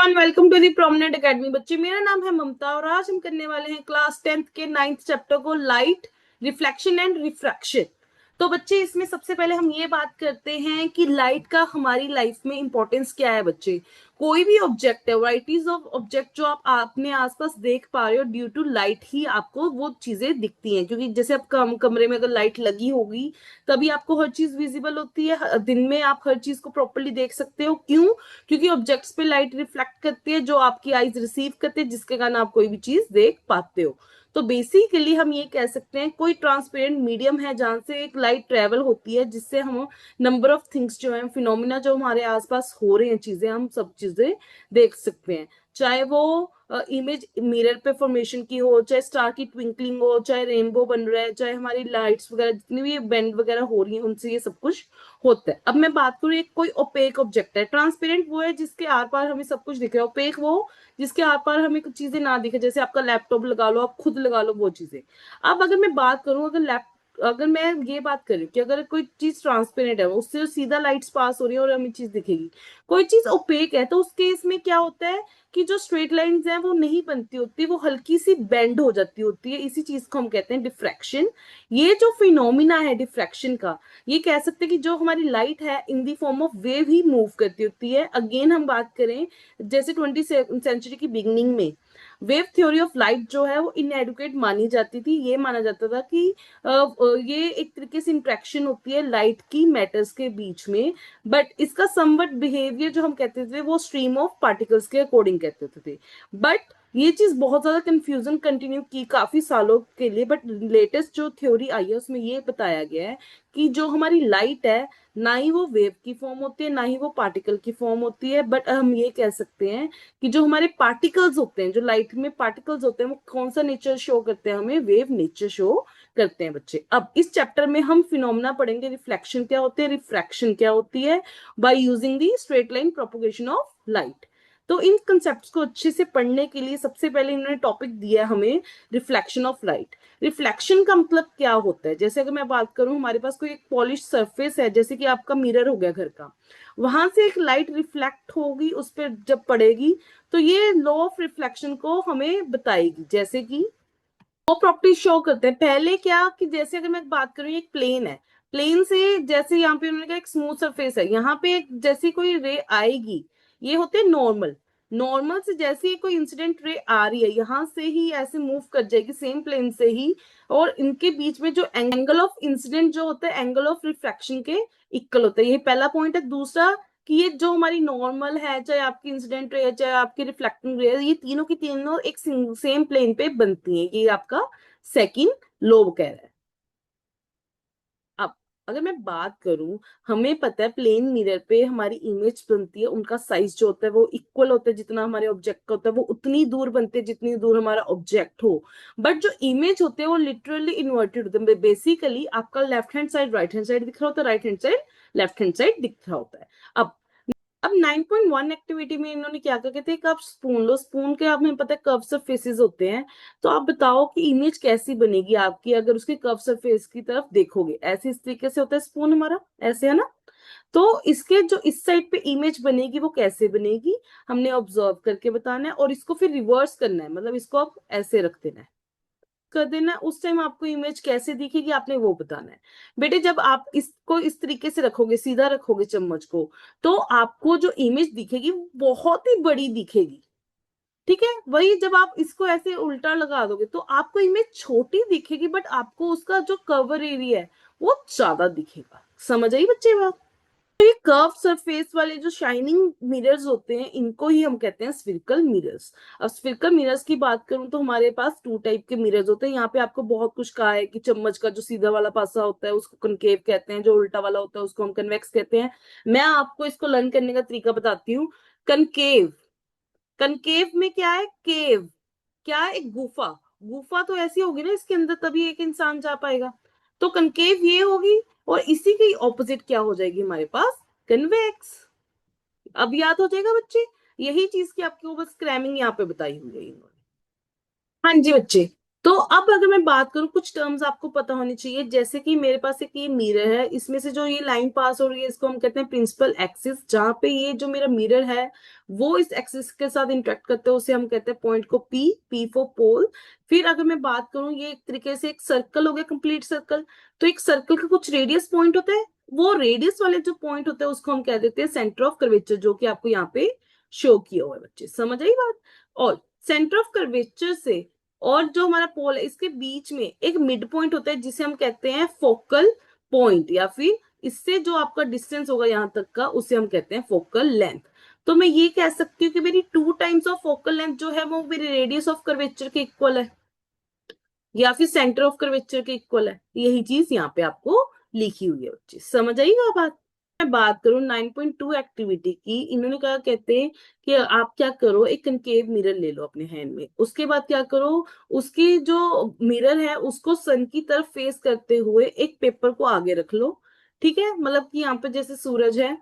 Everyone, welcome to the Prominent Academy. बच्चे, मेरा नाम है ममता और आज हम करने वाले हैं क्लास 10th के 9th चैप्टर को, लाइट, रिफ्लेक्शन एंड रिफ्रैक्शन। तो बच्चे, इसमें सबसे पहले हम ये बात करते हैं कि लाइट का हमारी लाइफ में इंपॉर्टेंस क्या है। बच्चे, कोई भी ऑब्जेक्ट है, वराइटीज ऑफ ऑब्जेक्ट जो आप अपने आसपास देख पा रहे हो, ड्यू टू लाइट ही आपको वो चीजें दिखती हैं। क्योंकि जैसे आप कमरे में अगर लाइट लगी होगी तभी आपको हर चीज विजिबल होती है। दिन में आप हर चीज को प्रॉपरली देख सकते हो। क्यों? क्योंकि ऑब्जेक्ट्स पे लाइट रिफ्लेक्ट करती है जो आपकी आईज रिसीव करते हैं, जिसके कारण आप कोई भी चीज देख पाते हो। तो बेसिकली हम ये कह सकते हैं कोई ट्रांसपेरेंट मीडियम है जहां से एक लाइट ट्रेवल होती है, जिससे हम नंबर ऑफ थिंग्स जो है, फिनोमिना जो हमारे आसपास हो रहे हैं, चीजें, हम सब चीजें देख सकते हैं। चाहे वो इमेज मिरर पे फॉर्मेशन की हो, चाहे स्टार की ट्विंकलिंग हो, चाहे रेनबो बन रहा है, चाहे हमारी लाइट्स वगैरह जितनी भी बेंड वगैरह हो रही है, उनसे ये सब कुछ होता है। अब मैं बात करूँ, एक कोई ओपेक ऑब्जेक्ट है। ट्रांसपेरेंट वो है जिसके आर पार हमें सब कुछ दिख रहा है। ओपेक वो जिसके आर पार हमें कुछ चीजें ना दिखे, जैसे आपका लैपटॉप लगा लो, आप खुद लगा लो, वो चीजें। अब अगर मैं बात करूं, अगर मैं ये बात करूं कि अगर कोई चीज ट्रांसपेरेंट है, उससे सीधा लाइट्स पास हो रही है और हमें चीज दिखेगी। कोई चीज ओपेक है तो उस केस में क्या होता है कि जो स्ट्रेट लाइंस हैं वो नहीं बनती होती, वो हल्की सी बेंड हो जाती होती है। इसी चीज को हम कहते हैं डिफ्रैक्शन। ये जो फिनोमिना है डिफ्रैक्शन का, ये कह सकते हैं कि जो हमारी लाइट है in the form of wave ही मूव करती होती है। अगेन हम बात करें, जैसे 20th सेंचुरी की बिगनिंग में वेव थ्योरी ऑफ लाइट जो है वो इनएडुकेट मानी जाती थी। ये माना जाता था कि ये एक तरीके से इंट्रैक्शन होती है लाइट की मैटर्स के बीच में। बट इसका समवट बिहेवियर जो हम कहते थे वो स्ट्रीम ऑफ पार्टिकल्स के अकॉर्डिंग कहते थे। बट ये चीज बहुत ज्यादा कंफ्यूजन कंटिन्यू की काफी सालों के लिए। बट लेटेस्ट जो थ्योरी आई है उसमें ये बताया गया है कि जो हमारी लाइट है, ना ही वो वेव की फॉर्म होती है, ना ही वो पार्टिकल की फॉर्म होती है। बट हम ये कह सकते हैं कि जो हमारे पार्टिकल्स होते हैं, जो लाइट में पार्टिकल्स होते हैं, वो कौन सा नेचर शो करते हैं? हमें वेव नेचर शो करते हैं। बच्चे, अब इस चैप्टर में हम फिनोमेना पढ़ेंगे, रिफ्लेक्शन क्या होते हैं, रिफ्रैक्शन क्या होती है, by using the straight line propagation of light. तो इन कंसेप्ट्स को अच्छे से पढ़ने के लिए सबसे पहले इन्होंने टॉपिक दिया हमें रिफ्लेक्शन ऑफ लाइट। रिफ्लेक्शन का मतलब क्या होता है? जैसे अगर मैं बात करूं, हमारे पास कोई एक पॉलिश सरफेस है, जैसे कि आपका मिरर हो गया घर का, वहां से एक लाइट रिफ्लेक्ट होगी, उस पर जब पड़ेगी तो ये लॉ ऑफ रिफ्लेक्शन को हमें बताएगी। जैसे कि वो प्रॉपर्टी शो करते हैं। पहले क्या कि जैसे अगर मैं बात करूं, एक प्लेन है, प्लेन से जैसे यहाँ पे उन्होंने कहा एक स्मूथ सरफेस है, यहाँ पे जैसी कोई रे आएगी, ये होते हैं नॉर्मल। नॉर्मल से जैसे ही कोई इंसिडेंट रे आ रही है, यहाँ से ही ऐसे मूव कर जाएगी सेम प्लेन से ही, और इनके बीच में जो एंगल ऑफ इंसिडेंट जो होता है एंगल ऑफ रिफ्रैक्शन के इक्वल होता है। ये पहला पॉइंट है। दूसरा कि ये जो हमारी नॉर्मल है, चाहे आपकी इंसिडेंट रे है, चाहे आपकी रिफ्लेक्टिंग रे है, ये तीनों की तीनों एक सेम प्लेन पे बनती हैं। ये आपका सेकंड लॉ कह रहा है। अब अगर मैं बात करूं, हमें पता है प्लेन मिरर पे हमारी इमेज बनती है, उनका साइज जो होता है वो इक्वल होता है, जितना हमारे ऑब्जेक्ट का होता है वो उतनी दूर बनते हैं जितनी दूर हमारा ऑब्जेक्ट हो। बट जो इमेज होते हैं वो लिटरली इन्वर्टेड होते हैं। बेसिकली आपका left hand side right hand side दिख रहा होता है, right hand side left hand side दिख रहा होता है। अब 9.1 एक्टिविटी में इन्होंने क्या कहा, कहते हैं कि आप स्पून लो, स्पून के आप, हमें पता है कर्व सरफेसेस होते हैं। तो आप बताओ कि इमेज कैसी बनेगी आपकी अगर उसके कर्व सरफेस की तरफ देखोगे। ऐसे इस तरीके से होता है स्पून हमारा, ऐसे है ना। तो इसके जो इस साइड पे इमेज बनेगी वो कैसे बनेगी, हमने ऑब्जर्व करके बताना है, और इसको फिर रिवर्स करना है, मतलब इसको आप ऐसे रख देना है, कर देना। उस टाइम आपको इमेज कैसे दिखेगी आपने वो बताना है। बेटे, जब आप इसको इस तरीके से रखोगे, सीधा रखोगे चम्मच को, तो आपको जो इमेज दिखेगी वो बहुत ही बड़ी दिखेगी। ठीक है, वही जब आप इसको ऐसे उल्टा लगा दोगे तो आपको इमेज छोटी दिखेगी, बट आपको उसका जो कवर एरिया है वो ज्यादा दिखेगा। समझ आई बच्चे बात? तो ये कर्व सरफेस वाले जो शाइनिंग मिरर्स होते हैं, इनको ही हम कहते हैं स्फिरिकल मिरर्स। अब स्फिरिकल मिरर्स की बात करूं तो हमारे पास टू टाइप के मिरर्स होते हैं। यहाँ पे आपको बहुत कुछ कहा है कि चम्मच का जो सीधा वाला पासा होता है उसको कनकेव कहते हैं, जो उल्टा वाला होता है उसको हम कन्वेक्स कहते हैं। मैं आपको इसको लर्न करने का तरीका बताती हूँ। कनकेव, कनकेव में क्या है? केव, क्या है? एक गुफा। गुफा तो ऐसी होगी ना, इसके अंदर तभी एक इंसान जा पाएगा। तो कनकेव ये होगी, और इसी की ऑपोजिट क्या हो जाएगी हमारे पास? कन्वेक्स। अब याद हो जाएगा बच्चे? यही चीज की आपको बस क्रैमिंग यहाँ पे बताई हुई है इन्होंने। हाँ जी बच्चे। तो अब अगर मैं बात करूं, कुछ टर्म्स आपको पता होनी चाहिए, जैसे कि मेरे पास एक ये मिरर है, इसमें से जो ये लाइन पास हो रही है इसको हम कहते हैं प्रिंसिपल एक्सिस। जहां पे ये जो मेरा मिरर है वो इस एक्सिस के साथ इंटरेक्ट करते हैं उसे हम कहते हैं पॉइंट को पी फॉर पोल। फिर अगर मैं बात करूं, ये एक तरीके से एक सर्कल हो गया, कंप्लीट सर्कल। तो एक सर्कल का कुछ रेडियस पॉइंट होता है, वो रेडियस वाले जो पॉइंट होते हैं उसको हम कह देते हैं सेंटर ऑफ कर्वेचर, जो कि आपको यहाँ पे शो किया हुआ है। बच्चे समझ आई बात? और सेंटर ऑफ कर्वेचर से और जो हमारा पोल है इसके बीच में एक मिड पॉइंट होता है जिसे हम कहते हैं फोकल पॉइंट, या फिर इससे जो आपका डिस्टेंस होगा यहां तक का उसे हम कहते हैं फोकल लेंथ। तो मैं ये कह सकती हूँ कि मेरी 2 टाइम्स ऑफ फोकल लेंथ जो है वो मेरी रेडियस ऑफ कर्वेचर के इक्वल है, या फिर सेंटर ऑफ कर्वेचर के इक्वल है। यही चीज यहाँ पे आपको लिखी हुई है बच्चे, समझ आएगा बात? मैं बात करूं 9.2 एक्टिविटी की, इन्होंने कहा, कहते हैं कि आप क्या करो, एक कनकेव मिरर ले लो अपने हैंड में, उसके बाद क्या करो, उसकी जो मिरर है उसको सन की तरफ फेस करते हुए एक पेपर को आगे रख लो। ठीक है, मतलब कि यहाँ पे जैसे सूरज है,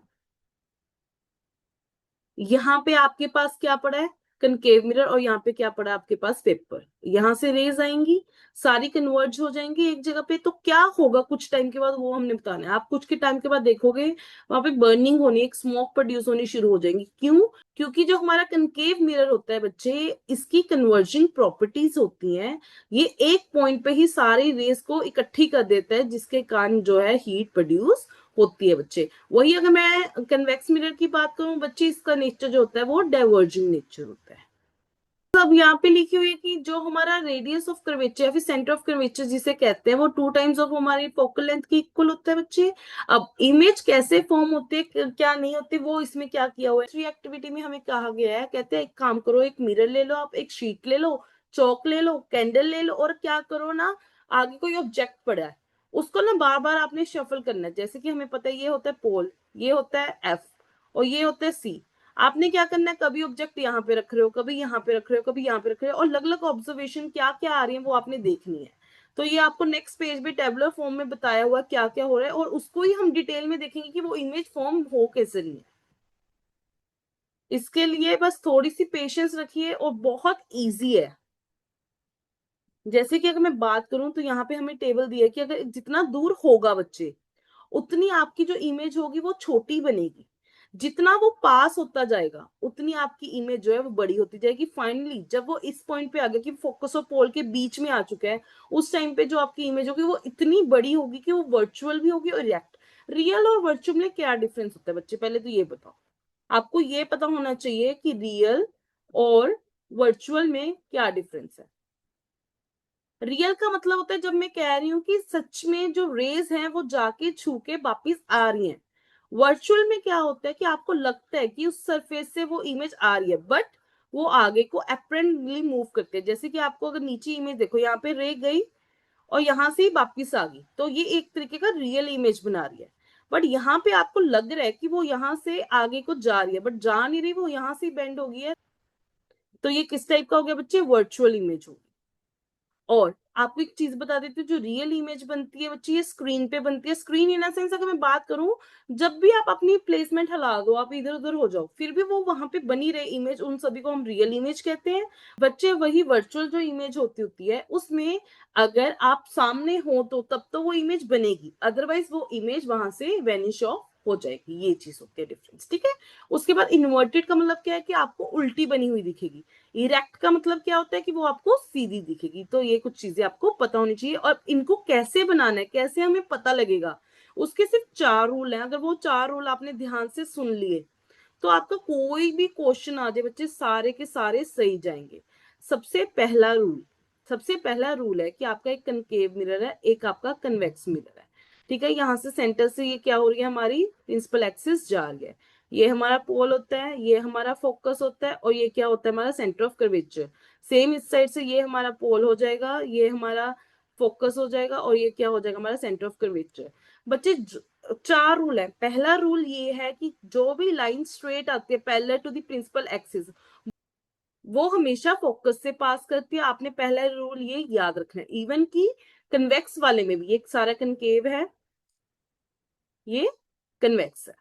यहाँ पे आपके पास क्या पड़ा है, कनकेव मिरर, और यहाँ पे क्या पड़ा है आपके पास, पेपर। यहाँ से रेज आएंगी, सारी कन्वर्ज हो जाएंगी एक जगह पे। तो क्या होगा कुछ टाइम के बाद वो हमने बताना है। आप कुछ के टाइम के बाद देखोगे वहां पे बर्निंग होनी, एक स्मोक प्रोड्यूस होनी शुरू हो जाएंगी। क्यों? क्योंकि जो हमारा कनकेव मिरर होता है बच्चे, इसकी कन्वर्जिंग प्रॉपर्टीज होती हैं, ये एक पॉइंट पे ही सारी रेस को इकट्ठी कर देता है, जिसके कारण जो है हीट प्रोड्यूस होती है बच्चे। वही अगर मैं कन्वेक्स मिरर की बात करूं बच्चे, इसका नेचर जो होता है वो डाइवर्जिंग नेचर होता है। अब यहाँ पे लिखी हुई है कि जो हमारा रेडियस ऑफ कर्वेचर या फिर सेंटर ऑफ कर्वेचर जिसे कहते हैं, वो 2 टाइम्स ऑफ हमारी फोकल लेंथ की इक्वल होता है बच्चे। अब इमेज कैसे फॉर्म होते हैं, क्या नहीं होते, वो इसमें क्या किया हुआ है, थ्री एक्टिविटी में हमें कहा गया है, कहते हैं एक काम करो, एक मिरर ले लो, आप एक शीट ले लो, चौक ले लो, कैंडल ले लो, और क्या करो ना, आगे कोई ऑब्जेक्ट पड़ा है उसको ना बार बार आपने शफल करना है। जैसे कि हमें पता है ये होता है पोल, ये होता है एफ, और ये होता है सी। आपने क्या करना है, कभी ऑब्जेक्ट यहाँ पे रख रहे हो, कभी यहाँ पे रख रहे हो, कभी यहाँ पे रख रहे हो, और अलग अलग ऑब्जर्वेशन क्या क्या आ रही है वो आपने देखनी है। तो ये आपको नेक्स्ट पेज पे टेबुलर फॉर्म में बताया हुआ क्या क्या हो रहा है, और उसको ही हम डिटेल में देखेंगे कि वो इमेज फॉर्म हो कैसे रही है। इसके लिए बस थोड़ी सी पेशेंस रखिए, और बहुत ईजी है। जैसे कि अगर मैं बात करूं तो यहाँ पे हमें टेबल दिया है कि अगर जितना दूर होगा बच्चे, उतनी आपकी जो इमेज होगी वो छोटी बनेगी। जितना वो पास होता जाएगा उतनी आपकी इमेज जो है वो बड़ी होती जाएगी। फाइनली जब वो इस पॉइंट पे आ गया कि फोकस और पोल के बीच में आ चुका है, उस टाइम पे जो आपकी इमेज होगी वो इतनी बड़ी होगी कि वो वर्चुअल भी होगी और रिएक्ट। रियल और वर्चुअल में क्या डिफरेंस होता है बच्चे, पहले तो ये बताओ। आपको ये पता होना चाहिए कि रियल और वर्चुअल में क्या डिफरेंस है। रियल का मतलब होता है जब मैं कह रही हूँ कि सच में जो रेज हैं वो जाके छू के वापिस आ रही हैं। वर्चुअल में क्या होता है कि आपको लगता है कि उस सरफेस से वो इमेज आ रही है, बट वो आगे को अप्रेंटली मूव करते हैं। जैसे कि आपको अगर नीचे इमेज देखो, यहाँ पे रे गई और यहाँ से ही वापिस आ गई, तो ये एक तरीके का रियल इमेज बना रही है। बट यहाँ पे आपको लग रहा है कि वो यहाँ से आगे को जा रही है, बट जा नहीं रही, वो यहाँ से बेंड हो गई है। तो ये किस टाइप का हो गया बच्चे, वर्चुअल इमेज होगी। और आपको एक चीज बता देती हूँ, जो रियल इमेज बनती है बच्ची ये स्क्रीन पे बनती है। स्क्रीन इन सेंस अगर मैं बात करूं, जब भी आप अपनी प्लेसमेंट हिला दो, आप इधर उधर हो जाओ, फिर भी वो वहां पे बनी रहे इमेज, उन सभी को हम रियल इमेज कहते हैं बच्चे। वही वर्चुअल जो इमेज होती है उसमें अगर आप सामने हो तो तब तो वो इमेज बनेगी, अदरवाइज वो इमेज वहां से वेनिश ऑफ हो जाएगी। ये चीज होती है डिफरेंस, ठीक है। उसके बाद इन्वर्टेड का मतलब क्या है कि आपको उल्टी बनी हुई दिखेगी। इरेक्ट का मतलब क्या होता है कि वो आपको सीधी दिखेगी। तो ये कुछ चीजें आपको पता होनी चाहिए। और इनको कैसे बनाना है, कैसे हमें पता लगेगा, उसके सिर्फ 4 रूल हैं। अगर वो 4 रूल आपने ध्यान से सुन लिए तो आपका कोई भी क्वेश्चन आ जाए बच्चे, सारे के सारे सही जाएंगे। सबसे पहला रूल सबसे पहला रूल है कि आपका एक कनकेव मिरर है, एक आपका कन्वेक्स मिरर है। ठीक है, यहाँ से सेंटर से ये क्या हो रही है, हमारी प्रिंसिपल एक्सिस जा रही है। ये हमारा पोल होता है, ये हमारा फोकस होता है, और ये क्या होता है, हमारा सेंटर ऑफ कर्वेचर। सेम इस साइड से ये हमारा पोल हो जाएगा, ये हमारा फोकस हो जाएगा, और ये क्या हो जाएगा, हमारा सेंटर ऑफ कर्वेचर। बच्चे 4 रूल है। पहला रूल ये है कि जो भी लाइन स्ट्रेट आती है parallel to the principal axis, वो हमेशा फोकस से पास करती है। आपने पहला रूल ये याद रखना है। इवन की कन्वेक्स वाले में भी, एक सारा कनकेव है, ये कन्वेक्स है,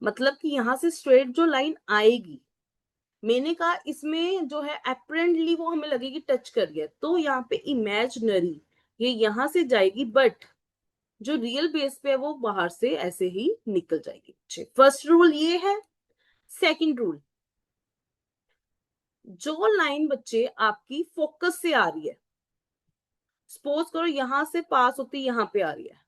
मतलब कि यहां से स्ट्रेट जो लाइन आएगी मैंने कहा इसमें जो है अपेरेंटली वो हमें लगेगी टच कर गया, तो यहाँ पे इमेजिनरी ये यहां से जाएगी, बट जो रियल बेस पे है वो बाहर से ऐसे ही निकल जाएगी। फर्स्ट रूल ये है। सेकंड रूल, जो लाइन बच्चे आपकी फोकस से आ रही है, सपोज करो यहां से पास होती यहां पे आ रही है,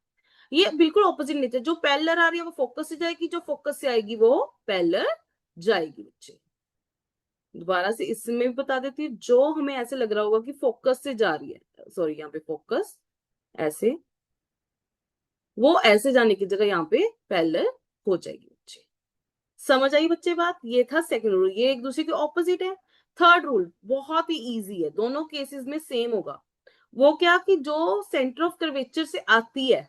ये बिल्कुल ऑपोजिट नेचर, जो पैरेलल आ रही है वो फोकस से जाएगी, जो फोकस से आएगी वो पैरेलल जाएगी बच्चे। दोबारा से इसमें भी बता देती हूँ, जो हमें ऐसे लग रहा होगा कि फोकस से जा रही है, सॉरी यहाँ पे फोकस ऐसे, वो ऐसे जाने की जगह यहाँ पे पैरेलल हो जाएगी बच्चे। समझ आई बच्चे बात? ये था सेकंड रूल, ये एक दूसरे के ऑपोजिट है। थर्ड रूल बहुत ही इजी है, दोनों केसेस में सेम होगा। वो क्या कि जो सेंटर ऑफ कर्वेचर से आती है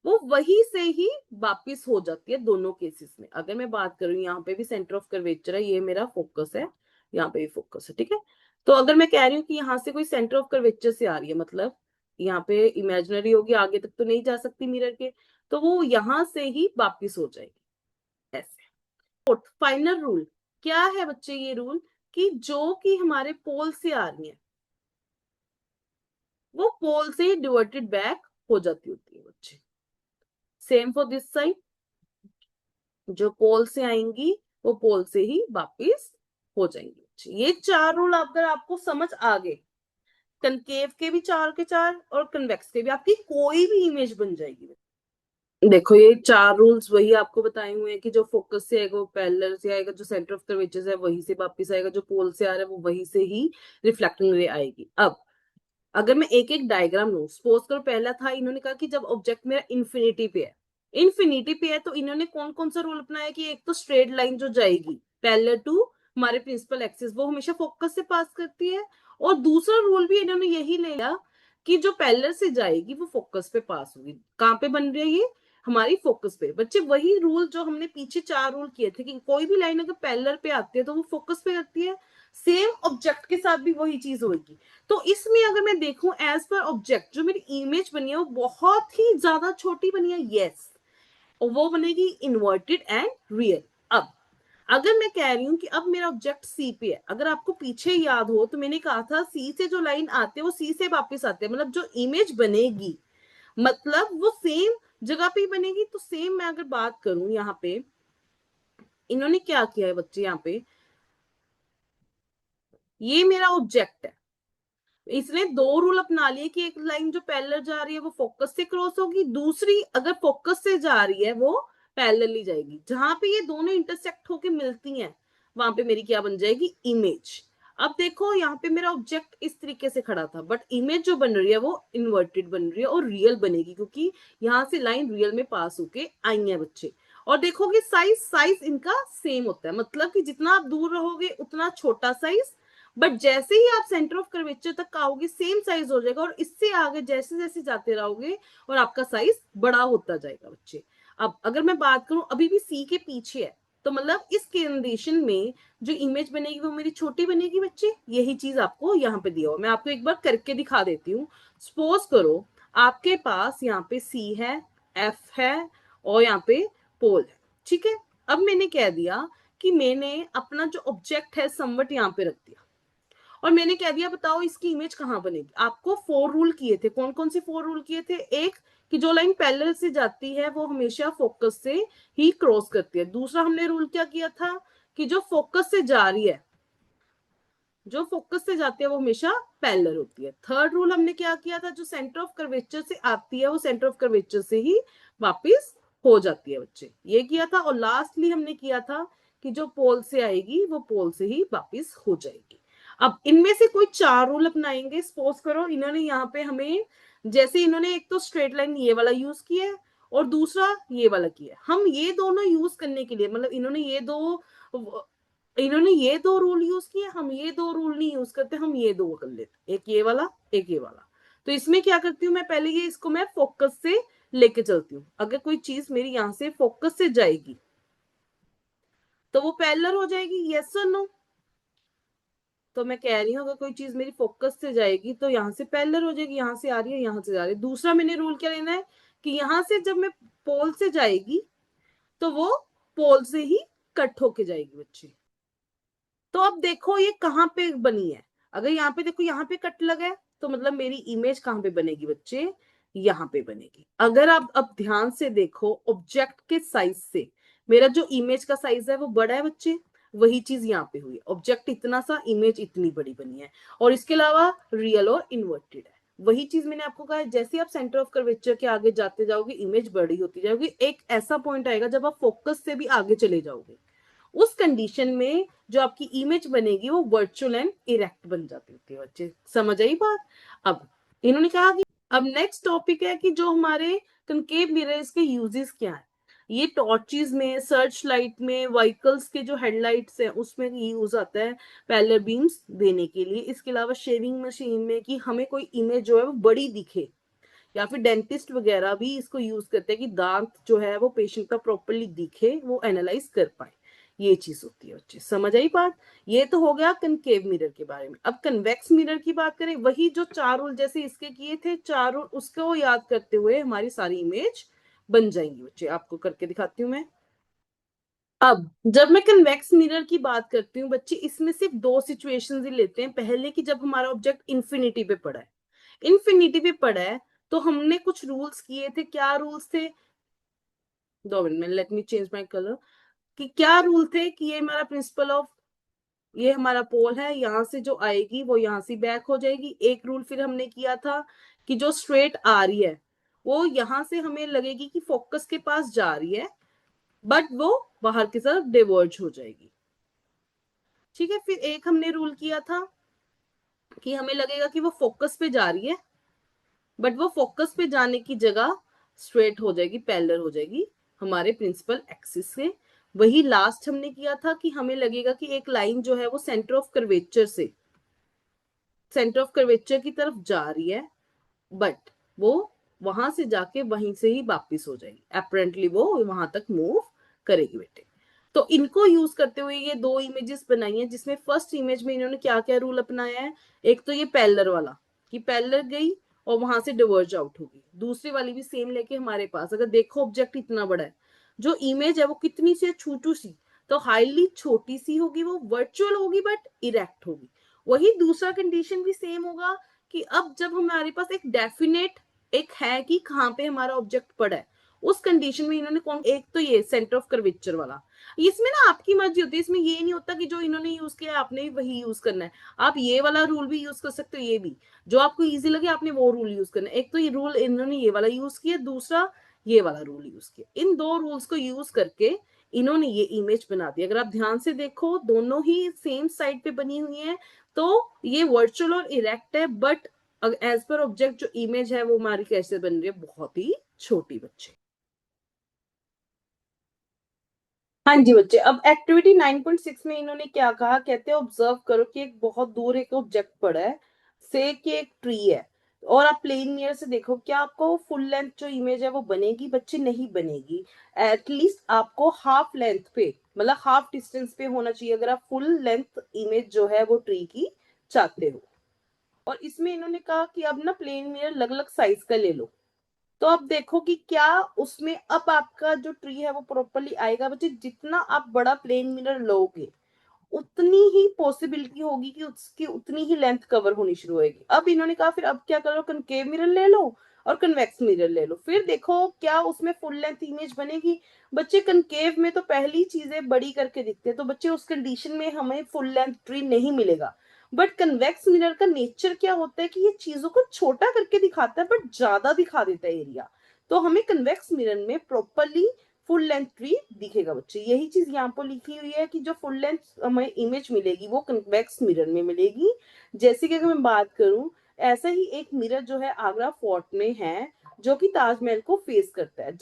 वो वही से ही वापिस हो जाती है दोनों केसेस में। अगर मैं बात करूं यहाँ पे भी सेंटर ऑफ कर्वेचर है, ये मेरा फोकस है, यहाँ पे भी फोकस है, ठीक है। तो अगर मैं कह रही हूँ कि यहाँ से कोई सेंटर ऑफ कर्वेचर से आ रही है, मतलब यहाँ पे इमेजिनरी होगी, आगे तक तो नहीं जा सकती मिरर के, तो वो यहां से ही वापिस हो जाएगी ऐसे। फाइनल रूल क्या है बच्चे? ये रूल कि जो कि हमारे पोल से आ रही है वो पोल से ही डिवर्टेड बैक हो जाती होती है बच्चे। सेम फॉर दिस साइड, जो पोल से आएंगी वो पोल से ही वापिस हो जाएंगी। ये चार रूल अगर आपको समझ आ गए, कनकेव के भी चार के चार और कन्वेक्स के भी, आपकी कोई भी इमेज बन जाएगी। देखो ये चार रूल्स वही आपको बताए हुए हैं कि जो फोकस से आएगा वो पैरेलल से आएगा, जो सेंटर ऑफ कर्वेचर है वही से वापस आएगा, जो पोल से आ रहा है वो वही से ही रिफ्लेक्टिंग रे आएगी। अब अगर मैं एक एक डायग्राम लूं, सपोज करो पहला था, इन्होंने कहा कि जब ऑब्जेक्ट मेरा इन्फिनिटी पे है, इन्फिनिटी पे है, तो इन्होंने कौन कौन सा रूल अपनाया कि एक तो स्ट्रेट लाइन जो जाएगी पैरेलल टू हमारे प्रिंसिपल एक्सिस वो हमेशा फोकस से पास करती है, और दूसरा रूल भी इन्होंने यही लिया कि जो पैरेलल से जाएगी वो फोकस पे पास होगी। कहाँ पे बन रही है ये? हमारी फोकस पे। बच्चे वही रूल जो हमने पीछे चार रूल किए थे कि कोई भी लाइन अगर पैरेलल पे आती है तो वो फोकस पे आती है, सेम ऑब्जेक्ट के साथ भी वही चीज होगी। तो इसमें अगर मैं देखूं एज पर ऑब्जेक्ट जो मेरी इमेज बनी है वो बहुत ही ज्यादा छोटी बनी है, यस, और वो बनेगी इन्वर्टेड एंड रियल। अब अगर मैं कह रही हूं कि अब मेरा ऑब्जेक्ट सी पे है, अगर आपको पीछे याद हो तो मैंने कहा था सी से जो लाइन आती है वो सी से वापस आती है, मतलब जो इमेज बनेगी मतलब वो सेम जगह पे ही बनेगी। तो सेम मैं अगर बात करूं यहाँ पे, इन्होंने क्या किया है बच्चे, यहाँ पे ये मेरा ऑब्जेक्ट है, इसने दो रूल अपना लिए कि एक लाइन जो पैरेलल जा रही है वो फोकस से क्रॉस होगी, दूसरी अगर फोकस से जा रही है वो पैरेलली जाएगी। जहां पे ये दोनों इंटरसेक्ट होके मिलती हैं वहां पे मेरी क्या बन जाएगी? इमेज। अब देखो यहाँ पे मेरा ऑब्जेक्ट इस तरीके से खड़ा था, बट इमेज जो बन रही है वो इन्वर्टेड बन रही है और रियल बनेगी, क्योंकि यहाँ से लाइन रियल में पास होके आई है बच्चे। और देखोगे साइज साइज इनका सेम होता है, मतलब कि जितना आप दूर रहोगे उतना छोटा साइज, बट जैसे ही आप सेंटर ऑफ कर्वेचर तक आओगे सेम साइज हो जाएगा, और इससे आगे जैसे जैसे जाते रहोगे और आपका साइज बड़ा होता जाएगा बच्चे। अब अगर मैं बात करूं अभी भी सी के पीछे है, तो मतलब इस कंडीशन में जो इमेज बनेगी वो मेरी छोटी बनेगी बच्चे। यही चीज आपको यहाँ पे दिया हुआ, मैं आपको एक बार करके दिखा देती हूँ। सपोज करो आपके पास यहाँ पे सी है, एफ है और यहाँ पे पोल है, ठीक है। अब मैंने कह दिया कि मैंने अपना जो ऑब्जेक्ट है समवट यहाँ पे रख दिया, और मैंने कह दिया बताओ इसकी इमेज कहां बनेगी। आपको फोर रूल किए थे, कौन कौन से फोर रूल किए थे? एक कि जो लाइन पैरेलल से जाती है वो हमेशा फोकस से ही क्रॉस करती है। दूसरा हमने रूल क्या किया था कि जो फोकस से जा रही है, जो फोकस से जाती है वो हमेशा पैरेलल होती है। थर्ड रूल हमने क्या किया था, जो सेंटर ऑफ कर्वेचर से आती है वो सेंटर ऑफ कर्वेचर से ही वापस हो जाती है बच्चे, ये किया था। और लास्टली हमने किया था कि जो पोल से आएगी वो पोल से ही वापस हो जाएगी। अब इनमें से कोई चार रूल अपनाएंगे। सपोज करो इन्होंने यहाँ पे हमें, जैसे इन्होंने एक तो स्ट्रेट लाइन ये वाला यूज किया है और दूसरा ये वाला किया है, हम ये दोनों यूज करने के लिए, मतलब इन्होंने ये दो रूल यूज किए, हम ये दो रूल नहीं यूज करते, हम ये दो कर लेते, एक ये वाला एक ये वाला। तो इसमें क्या करती हूँ मैं, पहले ये इसको मैं फोकस से लेके चलती हूँ। अगर कोई चीज मेरी यहाँ से फोकस से जाएगी तो वो पैरेलल हो जाएगी, यस और नो? तो मैं कह रही हूँ अगर कोई चीज मेरी फोकस से जाएगी तो यहाँ से पैरेलल हो जाएगी, यहाँ से आ रही है यहाँ से जा रही है। दूसरा मैंने रूल क्या लेना है कि यहाँ से जब मैं पोल से जाएगी तो वो पोल से ही कट होके जाएगी बच्चे। तो अब देखो ये कहाँ पे बनी है, अगर यहाँ पे देखो यहाँ पे कट लगा है तो मतलब मेरी इमेज कहाँ पे बनेगी बच्चे, यहाँ पे बनेगी। अगर आप अब ध्यान से देखो ऑब्जेक्ट के साइज से मेरा जो इमेज का साइज है वो बड़ा है बच्चे, वही चीज यहाँ पे हुई है, ऑब्जेक्ट इतना सा इमेज इतनी बड़ी बनी है। और इसके अलावा रियल और इन्वर्टेड है, वही चीज मैंने आपको कहा है, जैसे आप सेंटर ऑफ कर्वेचर के आगे जाते जाओगे इमेज बड़ी होती जाएगी, एक ऐसा पॉइंट आएगा जब आप फोकस से भी आगे चले जाओगे, उस कंडीशन में जो आपकी इमेज बनेगी वो वर्चुअल एंड इरेक्ट बन जाती होती है बच्चे, समझ आई बात। अब इन्होंने कहा कि अब नेक्स्ट टॉपिक है कि जो हमारे कनकेव मिरर्स के यूजेस क्या है। ये टॉर्चेस में, सर्च लाइट में, व्हीकल्स के जो हेडलाइट्स हैं उसमें यूज आता है पैरेलल बीम्स देने के लिए। इसके अलावा शेविंग मशीन में कि हमें कोई इमेज जो है वो बड़ी दिखे, या फिर डेंटिस्ट वगैरह भी इसको यूज करते हैं कि दांत जो है वो पेशेंट का प्रॉपरली दिखे, वो एनालाइज कर पाए, ये चीज होती है बच्चे, समझ आई बात। ये तो हो गया कनकेव मिरर के बारे में। अब कन्वेक्स मिरर की बात करें, वही जो 4 रूल जैसे इसके किए थे 4 रूल, उसको याद करते हुए हमारी सारी इमेज बन जाएंगी बच्चे। आपको करके दिखाती हूँ मैं। अब जब मैं कन्वेक्स मिरर की बात करती हूँ बच्चे, इसमें सिर्फ 2 सिचुएशंस ही लेते हैं। पहले कि जब हमारा ऑब्जेक्ट इंफिनिटी पे पड़ा है, इंफिनिटी पे पड़ा है तो हमने कुछ रूल्स किए थे। क्या रूल्स थे, 2 मिनट में, let me change my colour. कि क्या रूल थे कि ये हमारा प्रिंसिपल ऑफ, ये हमारा पोल है, यहां से जो आएगी वो यहां से बैक हो जाएगी। एक रूल फिर हमने किया था कि जो स्ट्रेट आ रही है वो यहां से हमें लगेगी कि फोकस के पास जा रही है, बट वो बाहर की तरफ डिवर्ज हो जाएगी, ठीक है। फिर एक हमने रूल किया था कि हमें लगेगा कि वो फोकस पे जा रही है, बट वो फोकस पे जाने की जगह स्ट्रेट हो जाएगी, पैरेलल हो जाएगी हमारे प्रिंसिपल एक्सिस से। वही लास्ट हमने किया था कि हमें लगेगा कि एक लाइन जो है वो सेंटर ऑफ कर्वेचर से, सेंटर ऑफ कर्वेचर की तरफ जा रही है, बट वो वहां से जाके वहीं से ही वापिस हो जाएगी, अपेरेंटली वो वहां तक मूव करेगी बेटे। तो इनको यूज करते हुए ये 2 इमेजेस बनाई हैं, जिसमें फर्स्ट इमेज में इन्होंने क्या क्या रूल अपनाया है। एक तो ये पैरेलल वाला कि पैरेलल गई और वहां से डिवर्ज आउट होगी। दूसरी वाली भी सेम लेके हमारे पास, अगर देखो ऑब्जेक्ट इतना बड़ा है, जो इमेज है वो कितनी सी छोटू सी, तो हाईली छोटी सी होगी, वो वर्चुअल होगी बट इरेक्ट होगी। वही दूसरा कंडीशन भी सेम होगा कि अब जब हमारे पास एक डेफिनेट एक है कि कहाँ पे हमारा ऑब्जेक्ट पड़ा है, उस कंडीशन में इन्होंने कौन, एक तो ये सेंटर ऑफ कर्वेचर वाला, इसमें ना आपकी मर्जी होती है, इसमें ये नहीं होता कि जो इन्होंने यूज किया आपने भी वही यूज करना है। आप ये वाला रूल भी यूज कर सकते हो, ये भी जो आपको इजी लगे आपने वो रूल यूज करना है। एक तो ये रूल इन्होंने ये वाला यूज किया, दूसरा ये वाला रूल यूज किया। इन 2 रूल्स को यूज करके इन्होंने ये इमेज बना दी। अगर आप ध्यान से देखो दोनों ही सेम साइड पे बनी हुई है, तो ये वर्चुअल और इरेक्ट है, बट एज पर ऑब्जेक्ट जो इमेज है वो हमारी कैसे बन रही है, बहुत ही छोटी बच्चे। हाँ जी बच्चे, अब एक्टिविटी 9.6 में इन्होंने क्या कहा, कहते हैं ऑब्जर्व करो कि एक बहुत दूर एक ऑब्जेक्ट पड़ा है, से कि एक ट्री है, और आप प्लेन मिरर से देखो क्या आपको फुल लेंथ जो इमेज है वो बनेगी बच्चे, नहीं बनेगी। एटलीस्ट आपको हाफ लेंथ पे, मतलब हाफ डिस्टेंस पे होना चाहिए अगर आप फुल लेंथ इमेज जो है वो ट्री की चाहते हो। और इसमें इन्होंने कहा कि अब ना प्लेन मिरर अलग अलग साइज का ले लो। तो अब देखो कि क्या उसमें अब आपका जो ट्री है वो प्रॉपरली आएगा बच्चे। जितना आप बड़ा प्लेन मिरर लोगे उतनी ही पॉसिबिलिटी होगी कि उसकी उतनी ही लेंथ कवर होनी शुरू होगी। अब इन्होंने कहा फिर अब क्या करो, कनकेव मिरर ले लो और कन्वेक्स मिरर ले लो, फिर देखो क्या उसमें फुल लेंथ इमेज बनेगी। बच्चे कनकेव में तो पहली चीजें बड़ी करके दिखते हैं, तो बच्चे उस कंडीशन में हमें फुल लेंथ ट्री नहीं मिलेगा। बट कन्वेक्स मिरर का नेचर क्या होता है कि ये चीजों को छोटा करके दिखाता है बट ज्यादा दिखा देता है एरिया, तो हमें कन्वेक्स मिरर में प्रॉपरली फुल लेंथ ट्री दिखेगा बच्चे। यही चीज यहाँ पर लिखी हुई है कि जो फुल लेंथ हमें इमेज मिलेगी वो कन्वेक्स मिरर में मिलेगी। जैसे कि अगर मैं बात करूं, ऐसा ही एक मिरर जो है आगरा फोर्ट में है, जो कि ताजमहल को फेस करता है।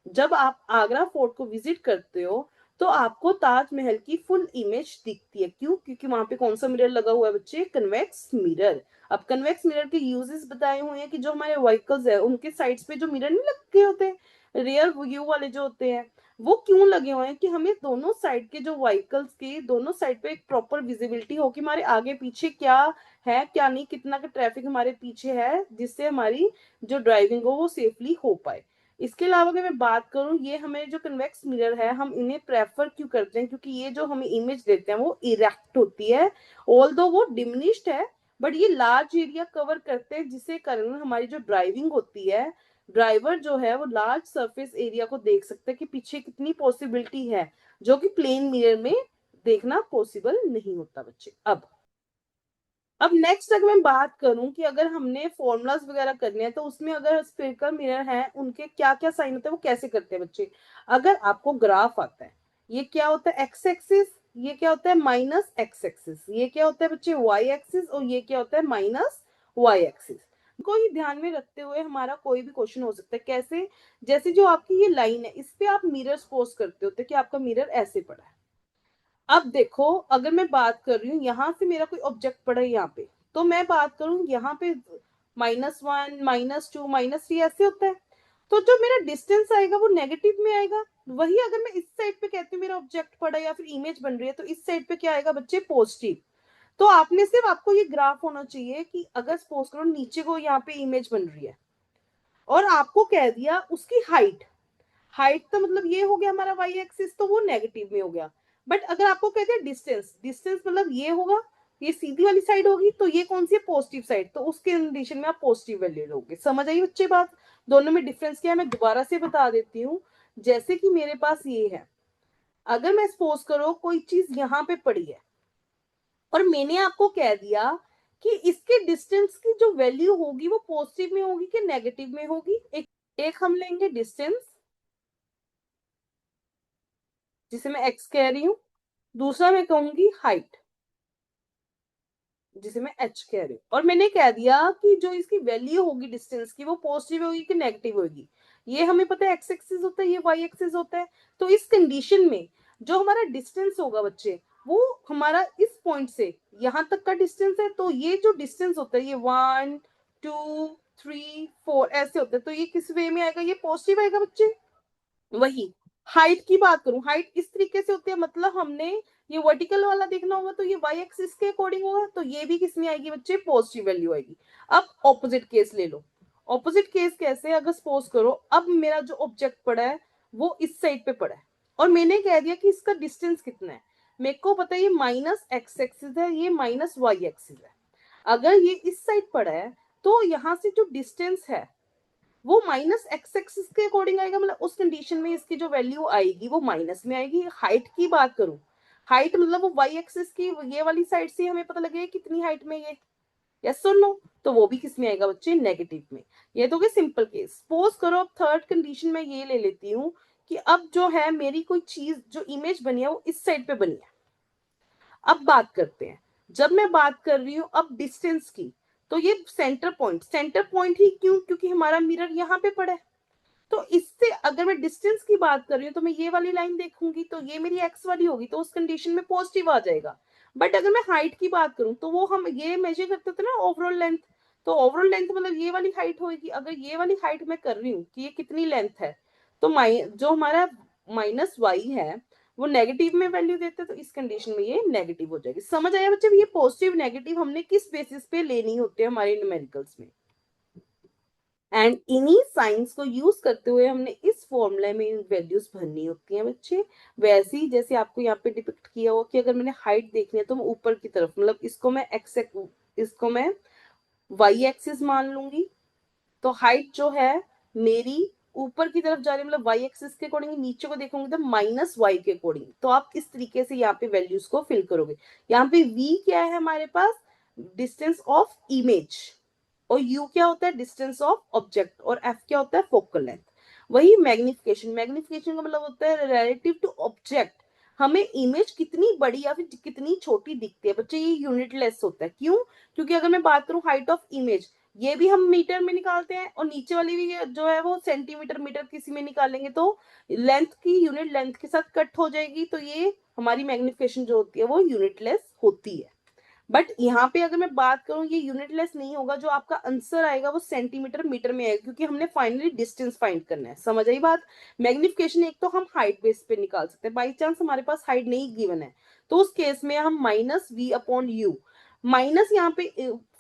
जब आप आगरा फोर्ट को विजिट करते हो तो आपको ताजमहल की फुल इमेज दिखती है। क्यों? क्योंकि वहां पे कौन सा मिरर लगा हुआ है बच्चे, कन्वेक्स मिरर। अब कन्वेक्स मिरर के यूजेस बताए हुए हैं कि जो हमारे व्हीकल्स है उनके साइड्स पे जो मिरर नहीं लगे होते, रियर व्यू वाले जो होते हैं, वो क्यों लगे हुए हैं कि हमें दोनों साइड के जो व्हीकल्स के दोनों साइड पे एक प्रॉपर विजिबिलिटी हो कि हमारे आगे पीछे क्या है क्या नहीं, कितना का ट्रैफिक हमारे पीछे है, जिससे हमारी जो ड्राइविंग हो वो सेफली हो पाए। इसके अलावा अगर मैं बात करूं, ये हमें जो कन्वेक्स मिरर है हम इन्हें प्रेफर क्यों करते हैं, क्योंकि ये जो हमें इमेज देते हैं वो इरेक्ट होती है, ऑल्दो वो डिमिनिश्ड है, बट ये लार्ज एरिया कवर करते हैं, जिससे कारण हमारी जो ड्राइविंग होती है, ड्राइवर जो है वो लार्ज सरफेस एरिया को देख सकते हैं कि पीछे कितनी पॉसिबिलिटी है, जो कि प्लेन मिरर में देखना पॉसिबल नहीं होता बच्चे। अब नेक्स्ट अगर मैं बात करूं कि अगर हमने फॉर्मूलाज वगैरह करने हैं तो उसमें अगर स्फेरिकल मिरर है उनके क्या क्या साइन होते हैं, वो कैसे करते हैं बच्चे। अगर आपको ग्राफ आता है, ये क्या होता है एक्स एक्सिस, ये क्या होता है माइनस एक्स एक्सिस, ये क्या होता है बच्चे वाई एक्सिस, और ये क्या होता है माइनस वाई एक्सिस। को ही ध्यान में रखते हुए हमारा कोई भी क्वेश्चन हो सकता है। कैसे, जैसे जो आपकी ये लाइन है इस पे आप मिरर सपोज करते होते कि आपका मिरर ऐसे पड़ा है। अब देखो अगर मैं बात कर रही हूँ यहाँ से मेरा कोई ऑब्जेक्ट पड़ा है यहाँ पे, तो मैं बात करूँ यहाँ पे -1 -2 -3 ऐसे होता है, तो जो मेरा डिस्टेंस आएगा वो नेगेटिव में आएगा। वही अगर मैं इस साइड पे कहती हूँ मेरा ऑब्जेक्ट पड़ा है या फिर इमेज बन रही है, तो इस साइड पे क्या आएगा बच्चे पॉजिटिव। तो आपने सिर्फ आपको ये ग्राफ होना चाहिए कि अगर सपोज करो नीचे को यहाँ पे इमेज बन रही है और आपको कह दिया उसकी हाइट, हाइट तो मतलब ये हो गया हमारा वाई एक्सिस, तो वो नेगेटिव में हो गया। बट अगर आपको कहते हैं डिस्टेंस, डिस्टेंस मतलब ये होगा, ये सीधी वाली साइड होगी, तो ये कौन सी है पॉजिटिव साइड, तो उसके कंडीशन में आप पॉजिटिव वैल्यू लोगे। समझ आई बच्चे बात, दोनों में डिफरेंस क्या है मैं दोबारा से बता देती हूँ। जैसे कि मेरे पास ये है, अगर मैं सपोज करो कोई चीज यहाँ पे पड़ी है और मैंने आपको कह दिया कि इसके डिस्टेंस की जो वैल्यू होगी वो पॉजिटिव में होगी कि नेगेटिव में होगी। एक हम लेंगे डिस्टेंस जिसे मैं एक्स कह रही हूं, दूसरा मैं कहूंगी हाइट जिसे मैं एच कह रही हूँ, और मैंने कह दिया कि जो इसकी वैल्यू होगी डिस्टेंस की वो पॉजिटिव होगी कि नेगेटिव होगी। ये हमें पता है एक्स एक्सिस होता है, ये वाई एक्सिस होता है। तो इस कंडीशन में जो हमारा डिस्टेंस होगा बच्चे, वो हमारा इस पॉइंट से यहां तक का डिस्टेंस है, तो ये जो डिस्टेंस होता है ये 1 2 3 4 ऐसे होता है, तो ये किस वे में आएगा, ये पॉजिटिव आएगा बच्चे। वही हाइट की बात करूं, हाइट इस तरीके से होती है, मतलब हमने ये वर्टिकल वाला देखना होगा तो ये वाई एक्सिस के अकॉर्डिंग होगा, तो ये भी किस में आएगी बच्चे पॉजिटिव वैल्यू आएगी। अब ऑपोजिट केस ले लो। ऑपोजिट केस कैसे, अगर सपोज करो अब मेरा जो ऑब्जेक्ट पड़ा है वो इस साइड पे पड़ा है और मैंने कह दिया कि इसका डिस्टेंस कितना है। मेरे को पता है ये माइनस एक्स एक्सिस है, ये माइनस वाई एक्सिस है। अगर ये इस साइड पड़ा है तो यहाँ से जो डिस्टेंस है वो माइनस एक्स एक्सिस के अकॉर्डिंग आएगा, मतलब उस कंडीशन में इसकी जो वैल्यू आएगी वो माइनस में आएगी। हाइट की बात करूं, हाइट मतलब वो वाई एक्सिस की ये वाली साइड से हमें पता लगेगा कितनी हाइट में ये, यस और नो, तो वो भी किस में आएगा बच्चे नेगेटिव में। ये तो गए सिंपल केस। सपोज करो अब थर्ड कंडीशन में ये ले लेती हूँ कि अब जो है मेरी कोई चीज जो इमेज बनी है वो इस साइड पे बनी है। अब बात करते हैं, जब मैं बात कर रही हूँ अब डिस्टेंस की, तो ये सेंटर पॉइंट ही क्यों, क्योंकि हमारा मिरर यहाँ पे पड़ा है। तो इससे अगर मैं डिस्टेंस की बात कर रही हूँ तो मैं ये वाली लाइन देखूंगी तो ये मेरी एक्स वाली होगी, तो उस कंडीशन में पॉजिटिव आ जाएगा। बट अगर मैं हाइट की बात करूं तो वो हम ये मेजर करते थे ना ओवरऑल लेंथ, तो ओवरऑल लेंथ मतलब ये वाली हाइट होगी। अगर ये वाली हाइट मैं कर रही हूँ कि ये कितनी लेंथ है, तो जो हमारा माइनस वाई है वो नेगेटिव में वैल्यू देते हैं, तो इस कंडीशन में ये नेगेटिव हो जाएगी। समझ आया बच्चे, ये पॉजिटिव नेगेटिव हमने किस बेसिस पे लेनी होती है हमारे न्यूमेरिकल्स में। एंड इन्हीं साइंस को यूज करते हुए हमने इस फॉर्मूले में वैल्यूज भरनी होती हैं बच्चे। वैसे ही जैसे आपको यहाँ पे डिपिक्ट किया हुआ कि अगर मैंने हाइट देखनी है तो मैं ऊपर की तरफ, मतलब इसको मैं वाई एक्सिस मान लूंगी, तो हाइट जो है मेरी ऊपर की तरफ जा रही है, मतलब वाई एक्सिस के अकॉर्डिंग। नीचे को देखोगे तो माइनस वाई के अकॉर्डिंग। तो आप इस तरीके से यहाँ पे वैल्यूज को फिल करोगे। यहाँ पे वी क्या है हमारे पास, डिस्टेंस ऑफ इमेज, और यू क्या होता है डिस्टेंस ऑफ ऑब्जेक्ट, और एफ क्या होता है फोकल लेंथ। वही मैग्निफिकेशन, मैग्निफिकेशन का मतलब होता है रिलेटिव टू ऑब्जेक्ट, हमें इमेज कितनी बड़ी या फिर कितनी छोटी दिखती है बच्चे, ये यूनिटलेस होता है। क्यों, क्योंकि अगर मैं बात करूं हाइट ऑफ इमेज, ये भी हम मीटर में निकालते हैं और नीचे वाली भी जो है वो सेंटीमीटर मीटर किसी में निकालेंगे, तो लेंथ की यूनिट लेंथ के साथ कट हो जाएगी, तो ये हमारी मैग्निफिकेशन जो होती है वो यूनिटलेस होती है। बट यहाँ पे अगर मैं बात करूं ये यूनिटलेस नहीं होगा, जो आपका आंसर आएगा वो सेंटीमीटर मीटर में आएगा, क्योंकि हमने फाइनली डिस्टेंस फाइंड करना है। समझ आई बात। मैग्निफिकेशन एक तो हम हाइट बेस पे निकाल सकते हैं, बाई चांस हमारे पास हाइट नहीं गिवन है तो उस केस में हम minus V upon U, minus यहाँ पे